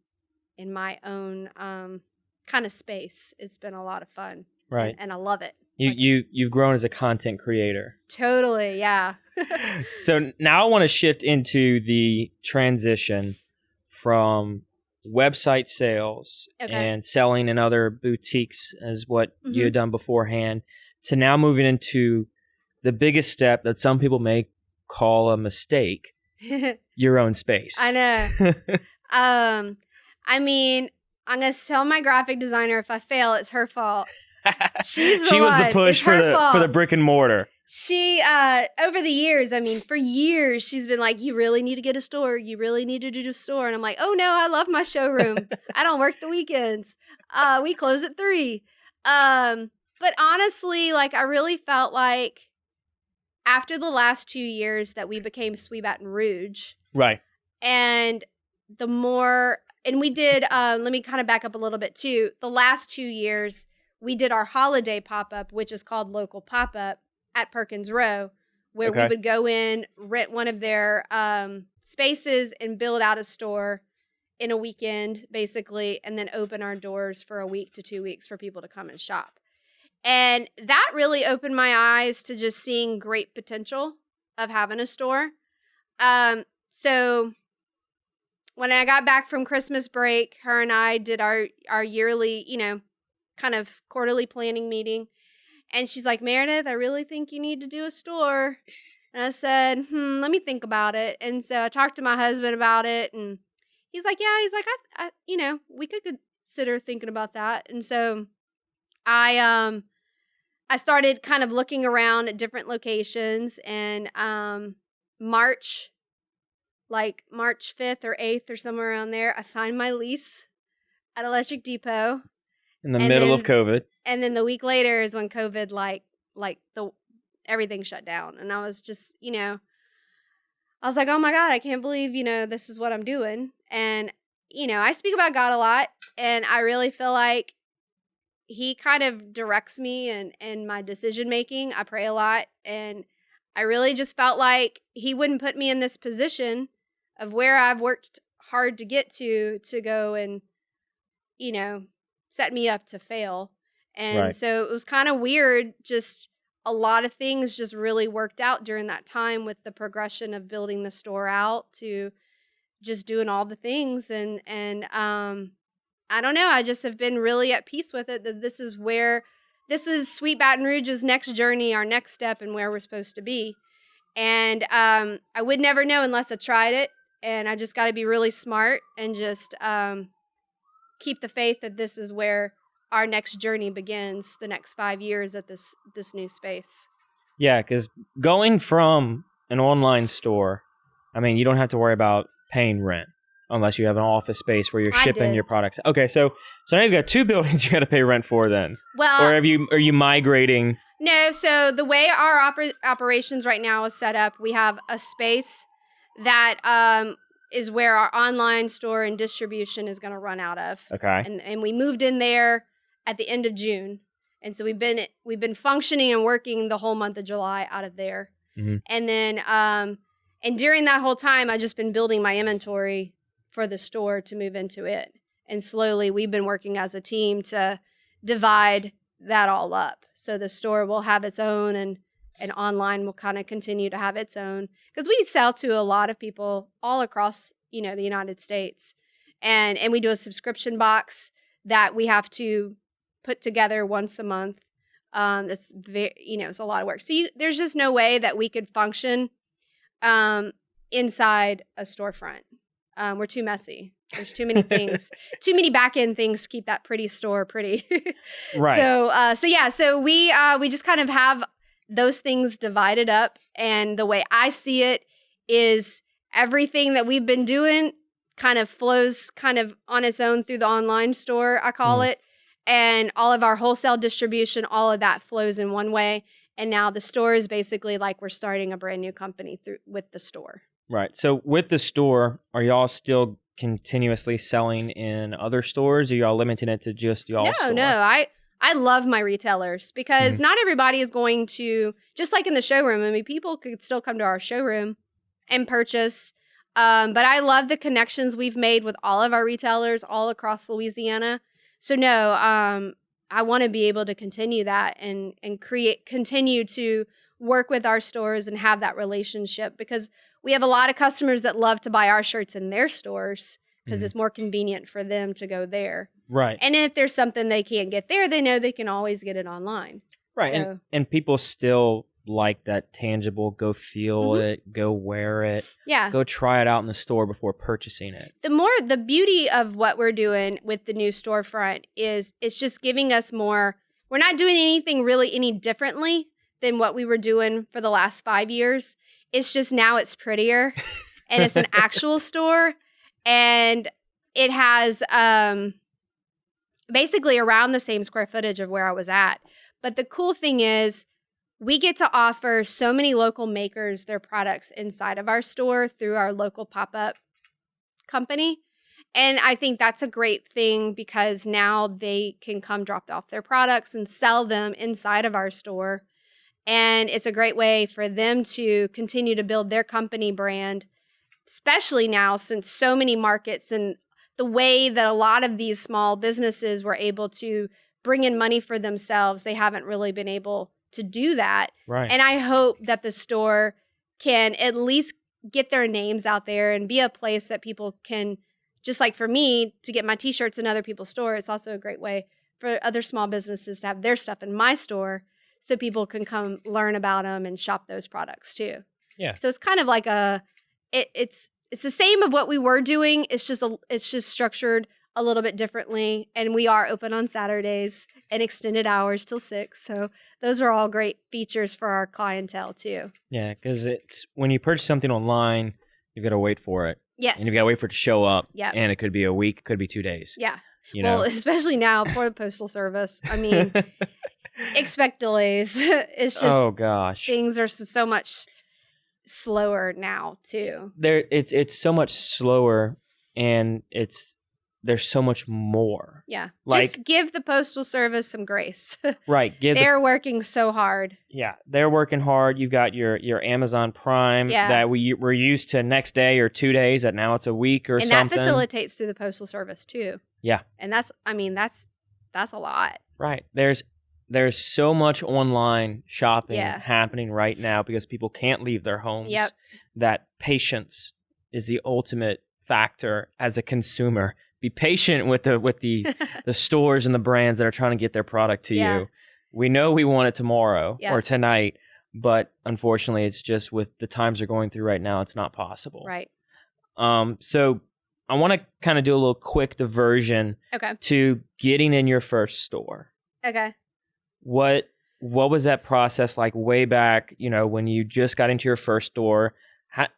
Speaker 2: kind of space. It's been a lot of fun. Right. And I love it.
Speaker 1: You've grown as a content creator.
Speaker 2: Totally, yeah.
Speaker 1: So now I want to shift into the transition from website sales and selling in other boutiques, as what you had done beforehand, to now moving into the biggest step that some people may call a mistake, your own space.
Speaker 2: I know. I'm going to tell my graphic designer if I fail, it's her fault.
Speaker 1: She was the push for the brick and mortar.
Speaker 2: She, over the years, I mean, for years, she's been like, you really need to get a store. You really need to do a store. And I'm like, oh no, I love my showroom. I don't work the weekends. We close at 3. But honestly, like, I really felt like after the last 2 years that we became Sweet Baton Rouge.
Speaker 1: Right.
Speaker 2: And and we did, let me kind of back up a little bit too. The last 2 years, we did our holiday pop-up, which is called Local Pop-Up at Perkins Row, where we would go in, rent one of their spaces and build out a store in a weekend, basically, and then open our doors for a week to 2 weeks for people to come and shop. And that really opened my eyes to just seeing great potential of having a store. So when I got back from Christmas break, her and I did our yearly, kind of quarterly planning meeting. And she's like, Meredith, I really think you need to do a store. And I said, let me think about it. And so I talked to my husband about it. And he's like, yeah, I we could consider thinking about that. And so I started kind of looking around at different locations, and March 5th or 8th or somewhere around there, I signed my lease at Electric Depot.
Speaker 1: In the middle of COVID.
Speaker 2: And then the week later is when COVID, everything shut down. And I was just, I was like, oh my God, I can't believe, this is what I'm doing. And, I speak about God a lot, and I really feel like he kind of directs me and my decision making. I pray a lot, and I really just felt like he wouldn't put me in this position of where I've worked hard to get to go and, set me up to fail. And so it was kind of weird. Just a lot of things just really worked out during that time with the progression of building the store out to just doing all the things. And I don't know. I just have been really at peace with it, that this is Sweet Baton Rouge's next journey, our next step, and where we're supposed to be. And I would never know unless I tried it. And I just got to be really smart and just keep the faith that this is where our next journey begins, the next 5 years at this new space.
Speaker 1: Yeah, because going from an online store, I mean, you don't have to worry about paying rent unless you have an office space where you're shipping your products. Okay, so now you've got 2 buildings you got to pay rent for then. Well, or are you migrating?
Speaker 2: No, so the way our operations right now is set up, we have a space that is where our online store and distribution is going to run out of.
Speaker 1: Okay.
Speaker 2: And we moved in there at the end of June. And so we've been functioning and working the whole month of July out of there. Mm-hmm. And then and during that whole time, I've just been building my inventory for the store to move into it. And slowly we've been working as a team to divide that all up. So the store will have its own, and online will kind of continue to have its own, because we sell to a lot of people all across, the United States. And we do a subscription box that we have to put together once a month. It's it's a lot of work. So there's just no way that we could function inside a storefront. We're too messy. There's too many things, too many back end things to keep that pretty store pretty.
Speaker 1: Right.
Speaker 2: So we just kind of have those things divided up. And the way I see it is everything that we've been doing kind of flows kind of on its own through the online store, I call it. And all of our wholesale distribution, all of that flows in one way. And now the store is basically like we're starting a brand new company with the store.
Speaker 1: Right. So with the store, are y'all still continuously selling in other stores? Or y'all limiting it to just y'all store?
Speaker 2: No. I love my retailers, because not everybody is going to, just like in the showroom. I mean, people could still come to our showroom and purchase. But I love the connections we've made with all of our retailers all across Louisiana. So no, I want to be able to continue that and continue to work with our stores and have that relationship, because we have a lot of customers that love to buy our shirts in their stores because it's more convenient for them to go there.
Speaker 1: Right.
Speaker 2: And if there's something they can't get there, they know they can always get it online.
Speaker 1: Right.
Speaker 2: So,
Speaker 1: and people still like that tangible, go feel it, go wear it.
Speaker 2: Yeah.
Speaker 1: Go try it out in the store before purchasing it.
Speaker 2: The beauty of what we're doing with the new storefront is it's just giving us more. We're not doing anything really any differently than what we were doing for the last 5 years. It's just now it's prettier and it's an actual store, and it has basically around the same square footage of where I was at. But the cool thing is we get to offer so many local makers their products inside of our store through our local pop-up company. And I think that's a great thing because now they can come drop off their products and sell them inside of our store. And it's a great way for them to continue to build their company brand, especially now since so many markets and the way that a lot of these small businesses were able to bring in money for themselves, they haven't really been able to do that.
Speaker 1: Right.
Speaker 2: And I hope that the store can at least get their names out there and be a place that people can, just like for me, to get my t-shirts in other people's store. It's also a great way for other small businesses to have their stuff in my store so people can come learn about them and shop those products too.
Speaker 1: Yeah.
Speaker 2: So it's kind of like it's the same of what we were doing. It's just structured a little bit differently, and we are open on Saturdays and extended hours till 6. So those are all great features for our clientele too.
Speaker 1: Yeah, because it's when you purchase something online, you've got to wait for it.
Speaker 2: Yes.
Speaker 1: And you've got to wait for it to show up.
Speaker 2: Yeah.
Speaker 1: And it could be a week, could be 2 days.
Speaker 2: Yeah.
Speaker 1: Well,
Speaker 2: especially now for the Postal Service. I mean, expect delays. It's just,
Speaker 1: oh gosh,
Speaker 2: things are so much slower now too.
Speaker 1: It's so much slower, and there's so much more.
Speaker 2: Yeah.
Speaker 1: Like,
Speaker 2: just give the Postal Service some grace.
Speaker 1: Right.
Speaker 2: They're working so hard.
Speaker 1: Yeah. They're working hard. You've got your Amazon Prime that we're used to next day or 2 days, that now it's a week or something.
Speaker 2: And that facilitates through the Postal Service too.
Speaker 1: Yeah.
Speaker 2: And that's a lot.
Speaker 1: Right. There's so much online shopping happening right now because people can't leave their homes.
Speaker 2: Yep.
Speaker 1: That patience is the ultimate factor as a consumer. Be patient with the stores and the brands that are trying to get their product to you. We know we want it tomorrow or tonight, but unfortunately, it's just with the times they're going through right now, it's not possible.
Speaker 2: Right.
Speaker 1: So I want to kind of do a little quick diversion to getting in your first store.
Speaker 2: Okay.
Speaker 1: What was that process like way back, when you just got into your first store?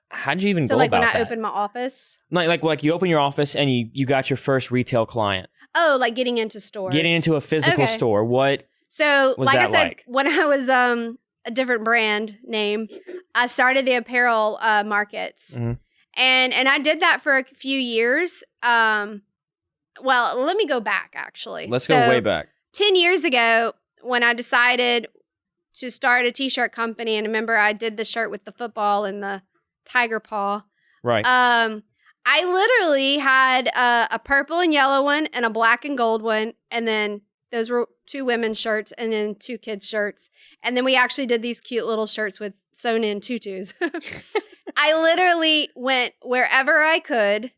Speaker 1: How'd you even go about that? So like
Speaker 2: when I opened my office?
Speaker 1: Like you open your office and you got your first retail client.
Speaker 2: Oh, like getting into stores.
Speaker 1: Getting into a physical store. What
Speaker 2: so,
Speaker 1: was
Speaker 2: like
Speaker 1: that
Speaker 2: I said,
Speaker 1: like?
Speaker 2: When I was a different brand name, I started the apparel markets. Mm-hmm. And I did that for a few years. Well, let me go back actually.
Speaker 1: Let's go way back.
Speaker 2: 10 years ago, when I decided to start a t-shirt company, and remember I did the shirt with the football and the tiger paw.
Speaker 1: Right.
Speaker 2: I literally had a purple and yellow one and a black and gold one. And then those were 2 women's shirts and then 2 kids' shirts. And then we actually did these cute little shirts with sewn in tutus. I literally went wherever I could,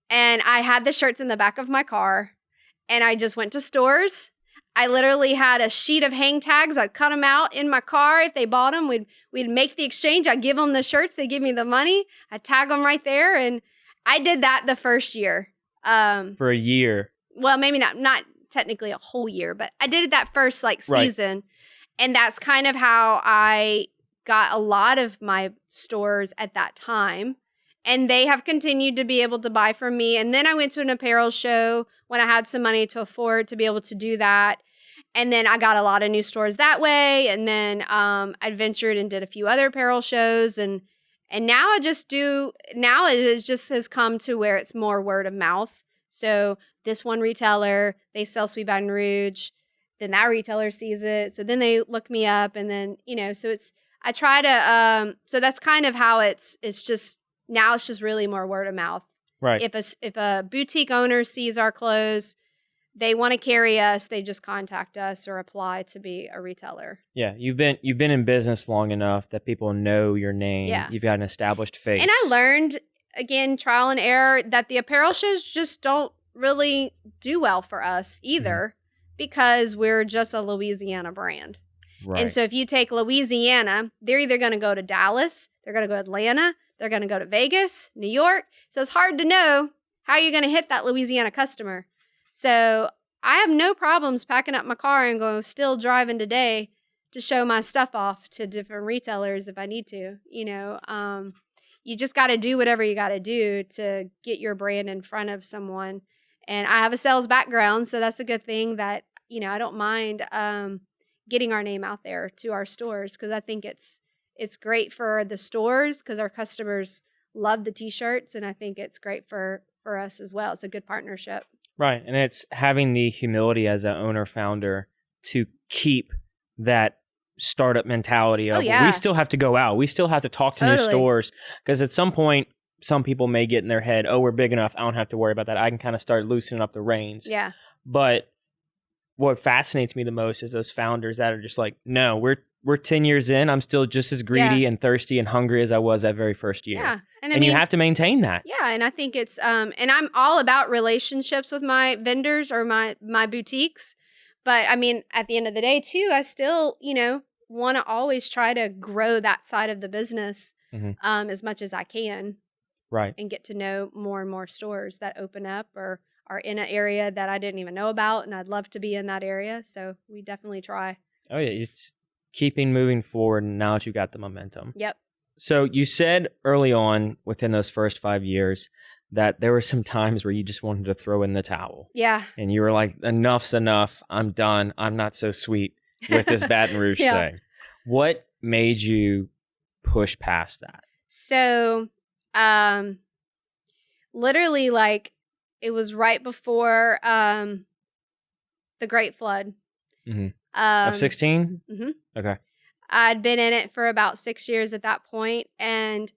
Speaker 2: and I had the shirts in the back of my car, and I just went to stores. I literally had a sheet of hang tags. I'd cut them out in my car. If they bought them, we'd make the exchange. I'd give them the shirts. They give me the money. I'd tag them right there. And I did that the first year.
Speaker 1: For a year.
Speaker 2: Well, maybe not technically a whole year, but I did it that first season. Right. And that's kind of how I got a lot of my stores at that time. And they have continued to be able to buy from me. And then I went to an apparel show when I had some money to afford to be able to do that. And then I got a lot of new stores that way. And then I ventured and did a few other apparel shows. And now it just has come to where it's more word of mouth. So this one retailer, they sell Sweet Baton Rouge. Then that retailer sees it. So then they look me up. And then, so I try to, so that's kind of how it's just, now it's just really more word of mouth.
Speaker 1: Right.
Speaker 2: If a boutique owner sees our clothes, they want to carry us, they just contact us or apply to be a retailer.
Speaker 1: Yeah, you've been in business long enough that people know your name.
Speaker 2: Yeah.
Speaker 1: You've got an established face.
Speaker 2: And I learned, again, trial and error, that the apparel shows just don't really do well for us either because we're just a Louisiana brand.
Speaker 1: Right.
Speaker 2: And so if you take Louisiana, they're either going to go to Dallas, they're going to go to Atlanta, they're going to go to Vegas, New York. So it's hard to know how you're going to hit that Louisiana customer. So I have no problems packing up my car and still driving today to show my stuff off to different retailers if I need to. You just got to do whatever you got to do to get your brand in front of someone. And I have a sales background, so that's a good thing that, I don't mind getting our name out there to our stores, because I think it's great for the stores because our customers love the T-shirts, and I think it's great for us as well. It's a good partnership.
Speaker 1: Right, and it's having the humility as an owner-founder to keep that startup mentality of, we still have to go out. We still have to talk to new stores, because at some point, some people may get in their head, oh, we're big enough, I don't have to worry about that. I can kind of start loosening up the reins.
Speaker 2: Yeah.
Speaker 1: But what fascinates me the most is those founders that are just like, no, we're 10 years in. I'm still just as greedy and thirsty and hungry as I was that very first year.
Speaker 2: Yeah.
Speaker 1: And you have to maintain that.
Speaker 2: Yeah. And I think it's, and I'm all about relationships with my vendors or my boutiques. But I mean, at the end of the day too, I still, want to always try to grow that side of the business as much as I can.
Speaker 1: Right.
Speaker 2: And get to know more and more stores that open up or are in an area that I didn't even know about, and I'd love to be in that area. So we definitely try.
Speaker 1: Oh yeah, it's keeping moving forward now that you got the momentum.
Speaker 2: Yep.
Speaker 1: So you said early on within those first 5 years that there were some times where you just wanted to throw in the towel.
Speaker 2: Yeah.
Speaker 1: And you were like, enough's enough. I'm done. I'm not so sweet with this Baton Rouge thing. What made you push past that?
Speaker 2: So, literally, like, it was right before the Great Flood.
Speaker 1: Mm-hmm. Of 16?
Speaker 2: Mm-hmm.
Speaker 1: Okay.
Speaker 2: I'd been in it for about 6 years at that point, and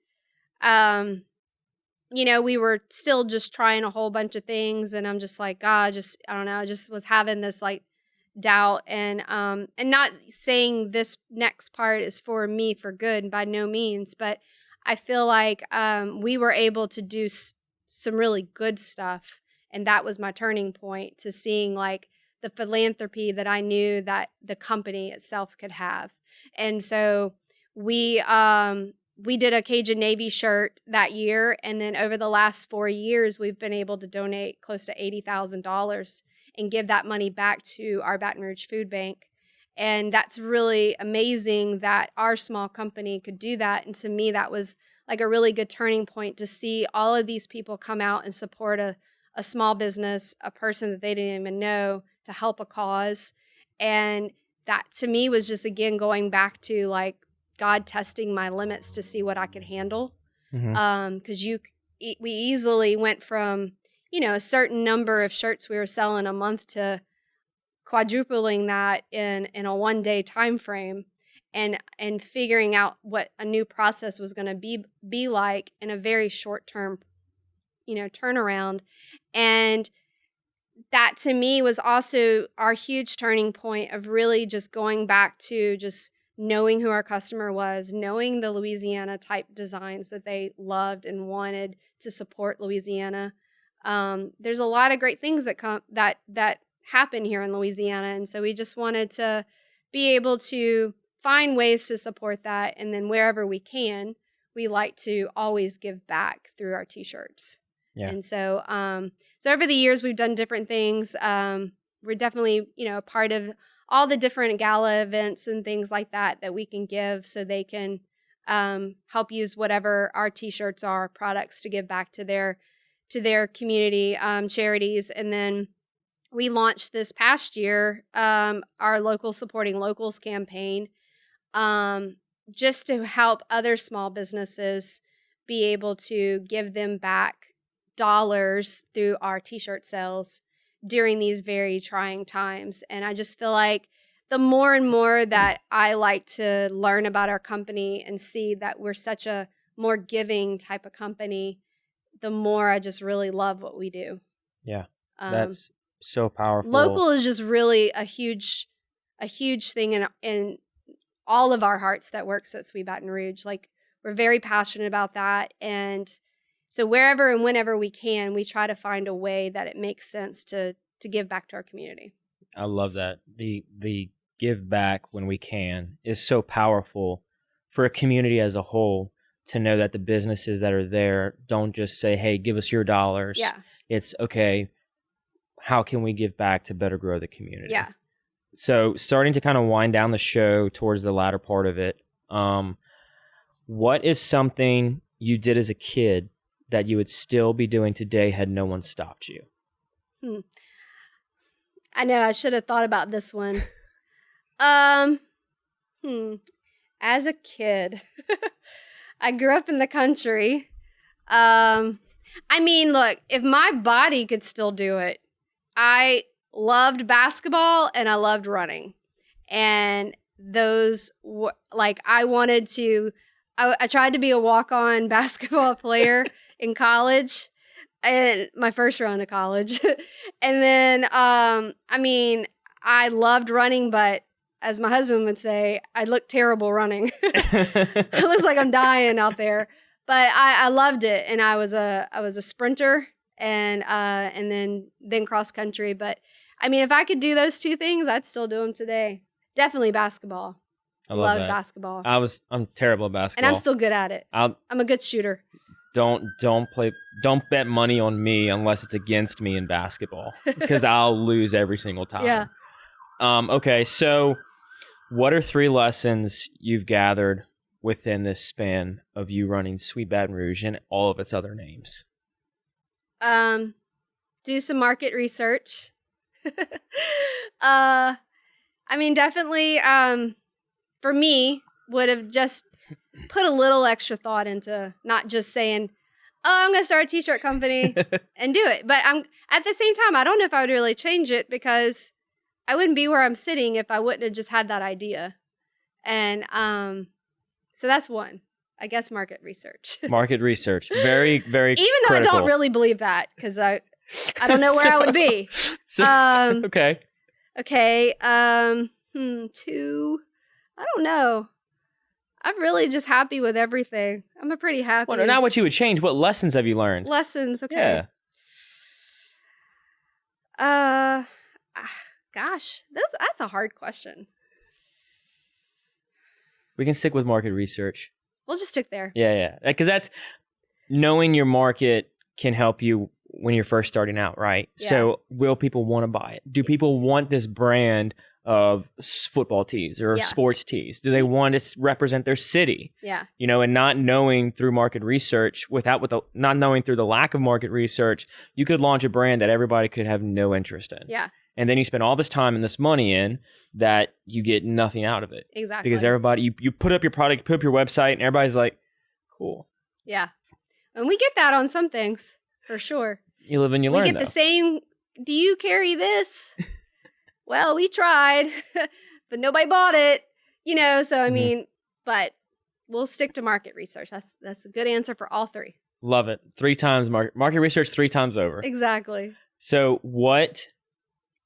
Speaker 2: we were still just trying a whole bunch of things, and I'm just like, God, I don't know, I just was having this like doubt, and not saying this next part is for me for good by no means, but I feel like we were able to do some really good stuff, and that was my turning point to seeing like the philanthropy that I knew that the company itself could have. And so we did a Cajun Navy shirt that year, and then over the last 4 years, we've been able to donate close to $80,000 and give that money back to our Baton Rouge food bank. And that's really amazing that our small company could do that. And to me, that was like a really good turning point to see all of these people come out and support a small business, a person that they didn't even know, to help a cause. And that to me was just, again, going back to like God testing my limits to see what I could handle. Because we easily went from, a certain number of shirts we were selling a month to quadrupling that in a 1 day time frame, and figuring out what a new process was going to be like in a very short term, turnaround. And that to me was also our huge turning point of really just going back to just knowing who our customer was, knowing the Louisiana type designs that they loved and wanted to support Louisiana. There's a lot of great things that happen here in Louisiana, and so we just wanted to be able to find ways to support that, and then wherever we can, we like to always give back through our T-shirts. Yeah. And so, so over the years, we've done different things. We're definitely, a part of all the different gala events and things like that we can give, so they can help use whatever our T-shirts are, products, to give back to their community charities. And then we launched this past year our local supporting locals campaign, just to help other small businesses be able to give them back dollars through our T-shirt sales during these very trying times. And I just feel like the more and more that I like to learn about our company and see that we're such a more giving type of company, the more I just really love what we do.
Speaker 1: Yeah, that's so powerful.
Speaker 2: Local is just really a huge thing in all of our hearts that works at Sweet Baton Rouge. Like, we're very passionate about that. And so wherever and whenever we can, we try to find a way that it makes sense to give back to our community.
Speaker 1: I love that. The give back when we can is so powerful for a community as a whole, to know that the businesses that are there don't just say, hey, give us your dollars.
Speaker 2: Yeah.
Speaker 1: It's, okay, how can we give back to better grow the community?
Speaker 2: Yeah.
Speaker 1: So starting to kind of wind down the show towards the latter part of it, what is something you did as a kid that you would still be doing today had no one stopped you?
Speaker 2: I know I should have thought about this one. As a kid, I grew up in the country. I mean, look, if my body could still do it, I loved basketball and I loved running. And those, I wanted to, I tried to be a walk-on basketball player in college, and my first run to college. And then, I mean, I loved running, but as my husband would say, I look terrible running. It looks like I'm dying out there. But I loved it, and I was a sprinter, and then cross country. But I mean, if I could do those two things, I'd still do them today. Definitely basketball.
Speaker 1: I love that.
Speaker 2: Basketball.
Speaker 1: I'm terrible at basketball,
Speaker 2: and I'm still good at it. I'm a good shooter.
Speaker 1: Don't bet money on me unless it's against me in basketball, because I'll lose every single time.
Speaker 2: Yeah.
Speaker 1: Okay, so what are 3 lessons you've gathered within this span of you running Sweet Baton Rouge and all of its other names?
Speaker 2: Do some market research. I mean, definitely, for me, would have just put a little extra thought into not just saying, oh, I'm going to start a t-shirt company and do it. But at the same time, I don't know if I would really change it, because I wouldn't be where I'm sitting if I wouldn't have just had that idea. And so that's one, I guess, market research.
Speaker 1: Market research. Very, very
Speaker 2: Even though
Speaker 1: critical.
Speaker 2: I don't really believe that, because I don't know where I would be.
Speaker 1: Okay.
Speaker 2: Okay. 2. I don't know. I'm really just happy with everything. I'm a pretty happy.
Speaker 1: Well, not what you would change. What lessons have you learned?
Speaker 2: Lessons. Okay.
Speaker 1: Yeah.
Speaker 2: Gosh, that's a hard question.
Speaker 1: We can stick with market research.
Speaker 2: We'll just stick there.
Speaker 1: Yeah. Because that's knowing your market can help you when you're first starting out, right?
Speaker 2: Yeah.
Speaker 1: So will people want to buy it? Do people want this brand of football tees or sports tees? Do they want to represent their city?
Speaker 2: Yeah.
Speaker 1: And not knowing through market research, not knowing through the lack of market research, you could launch a brand that everybody could have no interest in.
Speaker 2: Yeah.
Speaker 1: And then you spend all this time and this money in that you get nothing out of it.
Speaker 2: Exactly.
Speaker 1: Because everybody, you put up your product, put up your website, and everybody's like, cool.
Speaker 2: Yeah. And we get that on some things, for sure.
Speaker 1: You live and you learn,
Speaker 2: We get the same, do you carry this? Well, we tried, but nobody bought it. So I mean, but we'll stick to market research. That's a good answer for all 3.
Speaker 1: Love it. 3 times market research, 3 times over.
Speaker 2: Exactly.
Speaker 1: So what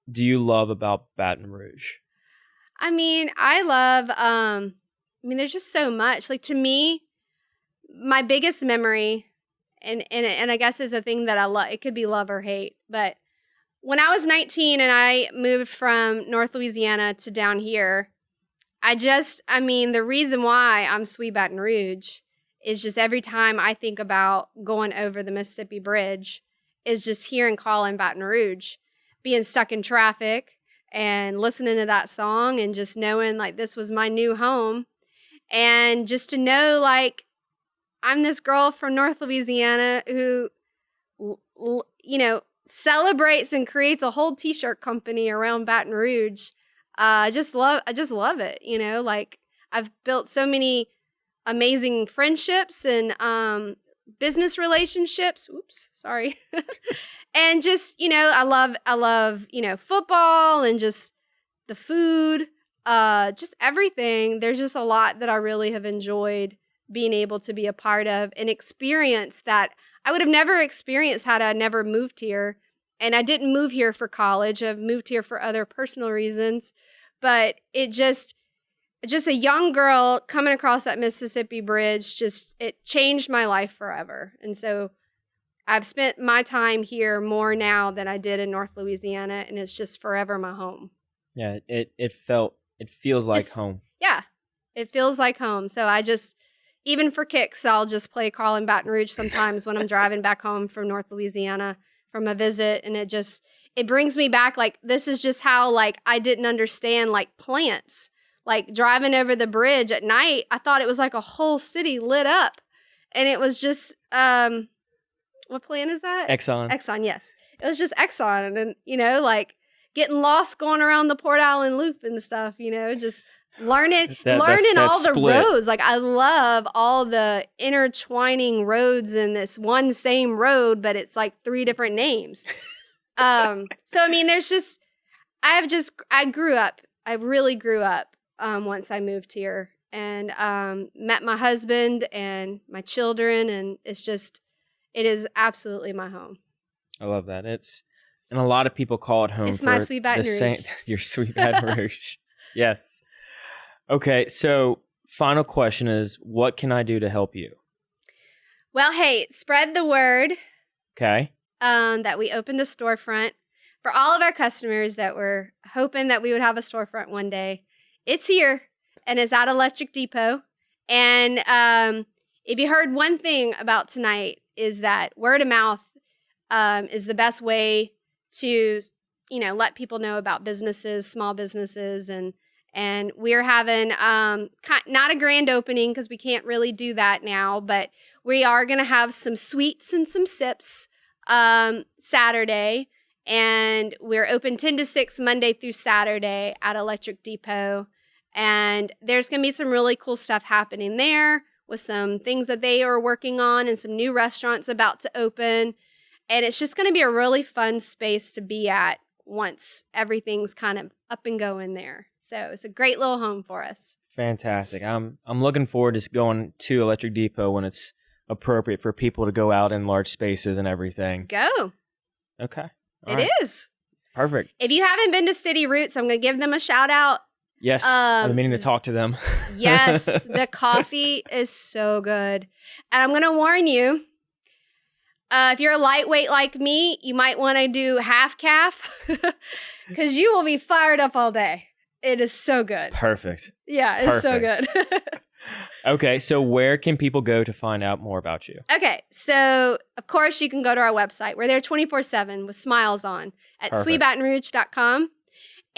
Speaker 1: do you love about Baton Rouge?
Speaker 2: I mean, I love, there's just so much. Like, to me, my biggest memory, and I guess is a thing that I love, it could be love or hate, but when I was 19 and I moved from North Louisiana to down here, the reason why I'm Sweet Baton Rouge is just every time I think about going over the Mississippi Bridge is just hearing Callin' Baton Rouge, being stuck in traffic and listening to that song and just knowing like this was my new home. And just to know like I'm this girl from North Louisiana who, celebrates and creates a whole t-shirt company around Baton Rouge. I just love it. Like I've built so many amazing friendships and business relationships. Oops, sorry. And just, I love, football and just the food, just everything. There's just a lot that I really have enjoyed being able to be a part of, an experience that I would have never experienced had I never moved here. And I didn't move here for college. I've moved here for other personal reasons. But it just a young girl coming across that Mississippi Bridge, it changed my life forever. And so I've spent my time here more now than I did in North Louisiana, and it's just forever my home.
Speaker 1: Yeah, it felt it feels like home.
Speaker 2: Yeah, it feels like home. So I just, even for kicks, I'll just play Carl in Baton Rouge sometimes when I'm driving back home from North Louisiana from a visit. And it brings me back. Like, this is just how, like, I didn't understand, like, plants. Like, driving over the bridge at night, I thought it was like a whole city lit up. And it was just, what plant is that?
Speaker 1: Exxon.
Speaker 2: Exxon, yes. It was just Exxon. And, you know, like, getting lost going around the Port Allen Loop and stuff, you know, just learning all the roads. Like, I love all the intertwining roads in this one same road, but it's like 3 different names. So, I mean, I grew up. I really grew up once I moved here and met my husband and my children. And it is absolutely my home.
Speaker 1: I love that. And a lot of people call it home.
Speaker 2: It's my Sweet Baton Rouge.
Speaker 1: Your Sweet Baton Rouge. Yes. Okay. So final question is, what can I do to help you?
Speaker 2: Well, hey, spread the word.
Speaker 1: Okay.
Speaker 2: That we opened a storefront for all of our customers that were hoping that we would have a storefront one day. It's here and it's at Electric Depot. And if you heard one thing about tonight is that word of mouth is the best way to, you know, let people know about businesses, small businesses. And we're having not a grand opening because we can't really do that now, but we are going to have some sweets and some sips Saturday. And we're open 10 to 6 Monday through Saturday at Electric Depot. And there's going to be some really cool stuff happening there with some things that they are working on and some new restaurants about to open. And it's just going to be a really fun space to be at once everything's kind of up and going there. So it's a great little home for us. Fantastic.
Speaker 1: I'm looking forward to going to Electric Depot when it's appropriate for people to go out in large spaces and everything.
Speaker 2: Go.
Speaker 1: Okay.
Speaker 2: It is.
Speaker 1: Perfect.
Speaker 2: If you haven't been to City Roots, I'm going to give them a shout out.
Speaker 1: Yes, I've been meaning to talk to them.
Speaker 2: Yes, the coffee is so good. And I'm going to warn you, if you're a lightweight like me, you might want to do half calf because you will be fired up all day. It is so good.
Speaker 1: Perfect.
Speaker 2: Yeah, it's so good.
Speaker 1: Okay, so where can people go to find out more about you?
Speaker 2: Okay, so of course you can go to our website. We're there 24/7 with smiles on at sweetbatonrouge.com.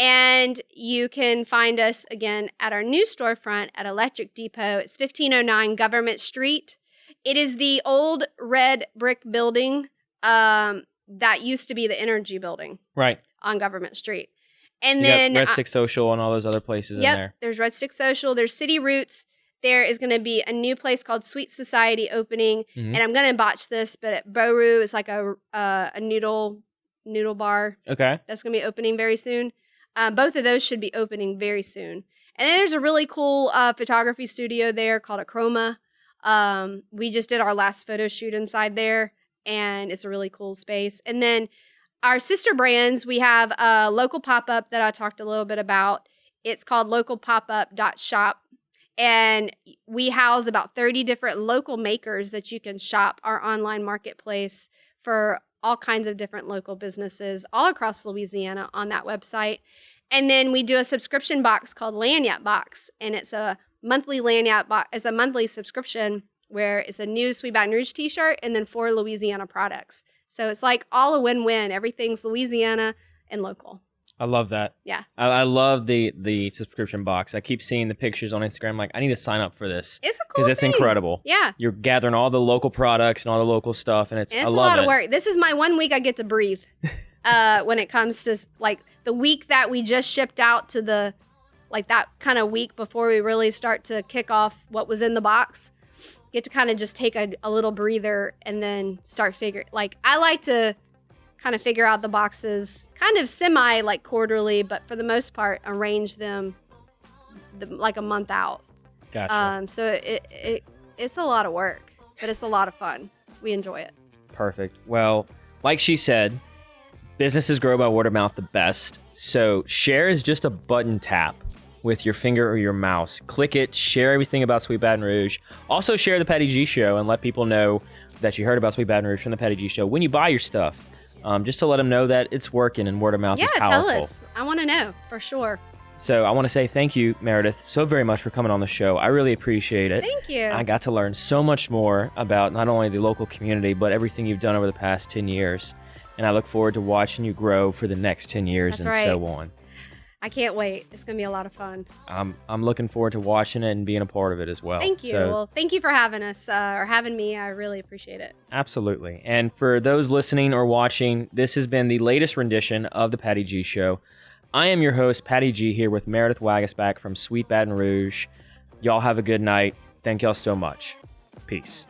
Speaker 2: And you can find us again at our new storefront at Electric Depot. It's 1509 Government Street. It is the old red brick building that used to be the Energy Building.
Speaker 1: Right.
Speaker 2: On Government Street. And
Speaker 1: you
Speaker 2: then
Speaker 1: got Red Stick Social and all those other places in there.
Speaker 2: There's Red Stick Social. There's City Roots. There is going to be a new place called Sweet Society opening. Mm-hmm. And I'm going to botch this, but at Boru is like a noodle bar. Okay. That's going to be opening very soon. Both of those should be opening very soon. And then there's a really cool photography studio there called Acroma. We just did our last photo shoot inside there, and it's a really cool space. And then our sister brands, we have a local pop-up that I talked a little bit about. It's called localpopup.shop. And we house about 30 different local makers that you can shop our online marketplace for all kinds of different local businesses all across Louisiana on that website. And then we do a subscription box called Lanyard Box. And it's a monthly Lanyard box. It's a monthly subscription where it's a new Sweet Baton Rouge t-shirt and then 4 Louisiana products. So it's like all a win-win. Everything's Louisiana and local.
Speaker 1: I love that.
Speaker 2: Yeah.
Speaker 1: I love the subscription box. I keep seeing the pictures on Instagram. I'm like, I need to sign up for this.
Speaker 2: It's a cool thing.
Speaker 1: Because it's incredible.
Speaker 2: Yeah.
Speaker 1: You're gathering all the local products and all the local stuff, and it's I love it.
Speaker 2: It's a lot of work. This is my 1 week I get to breathe when it comes to like the week that we just shipped out to the, like that kind of week before we really start to kick off what was in the box. Get to kind of just take a little breather and then start figuring. Like, I like to kind of figure out the boxes kind of semi like quarterly, but for the most part arrange them like a month out.
Speaker 1: Gotcha.
Speaker 2: So it's a lot of work, but it's a lot of fun. We enjoy it.
Speaker 1: Perfect. Well, like she said, businesses grow by word of mouth the best. So share is just a button tap with your finger or your mouse. Click it, share everything about Sweet Baton Rouge. Also share the Patty G Show and let people know that you heard about Sweet Baton Rouge from the Patty G Show when you buy your stuff. Just to let them know that it's working and word of mouth is powerful.
Speaker 2: Yeah, tell us. I want to know for sure.
Speaker 1: So I want to say thank you, Meredith, so very much for coming on the show. I really appreciate it.
Speaker 2: Thank you.
Speaker 1: I got to learn so much more about not only the local community, but everything you've done over the past 10 years. And I look forward to watching you grow for the next 10 years so on.
Speaker 2: I can't wait. It's going to be a lot of fun.
Speaker 1: I'm looking forward to watching it and being a part of it as well.
Speaker 2: Thank you. Well, thank you for having us or having me. I really appreciate it.
Speaker 1: Absolutely. And for those listening or watching, this has been the latest rendition of The Patty G Show. I am your host, Patty G, here with Meredith Waguespack from Sweet Baton Rouge. Y'all have a good night. Thank y'all so much. Peace.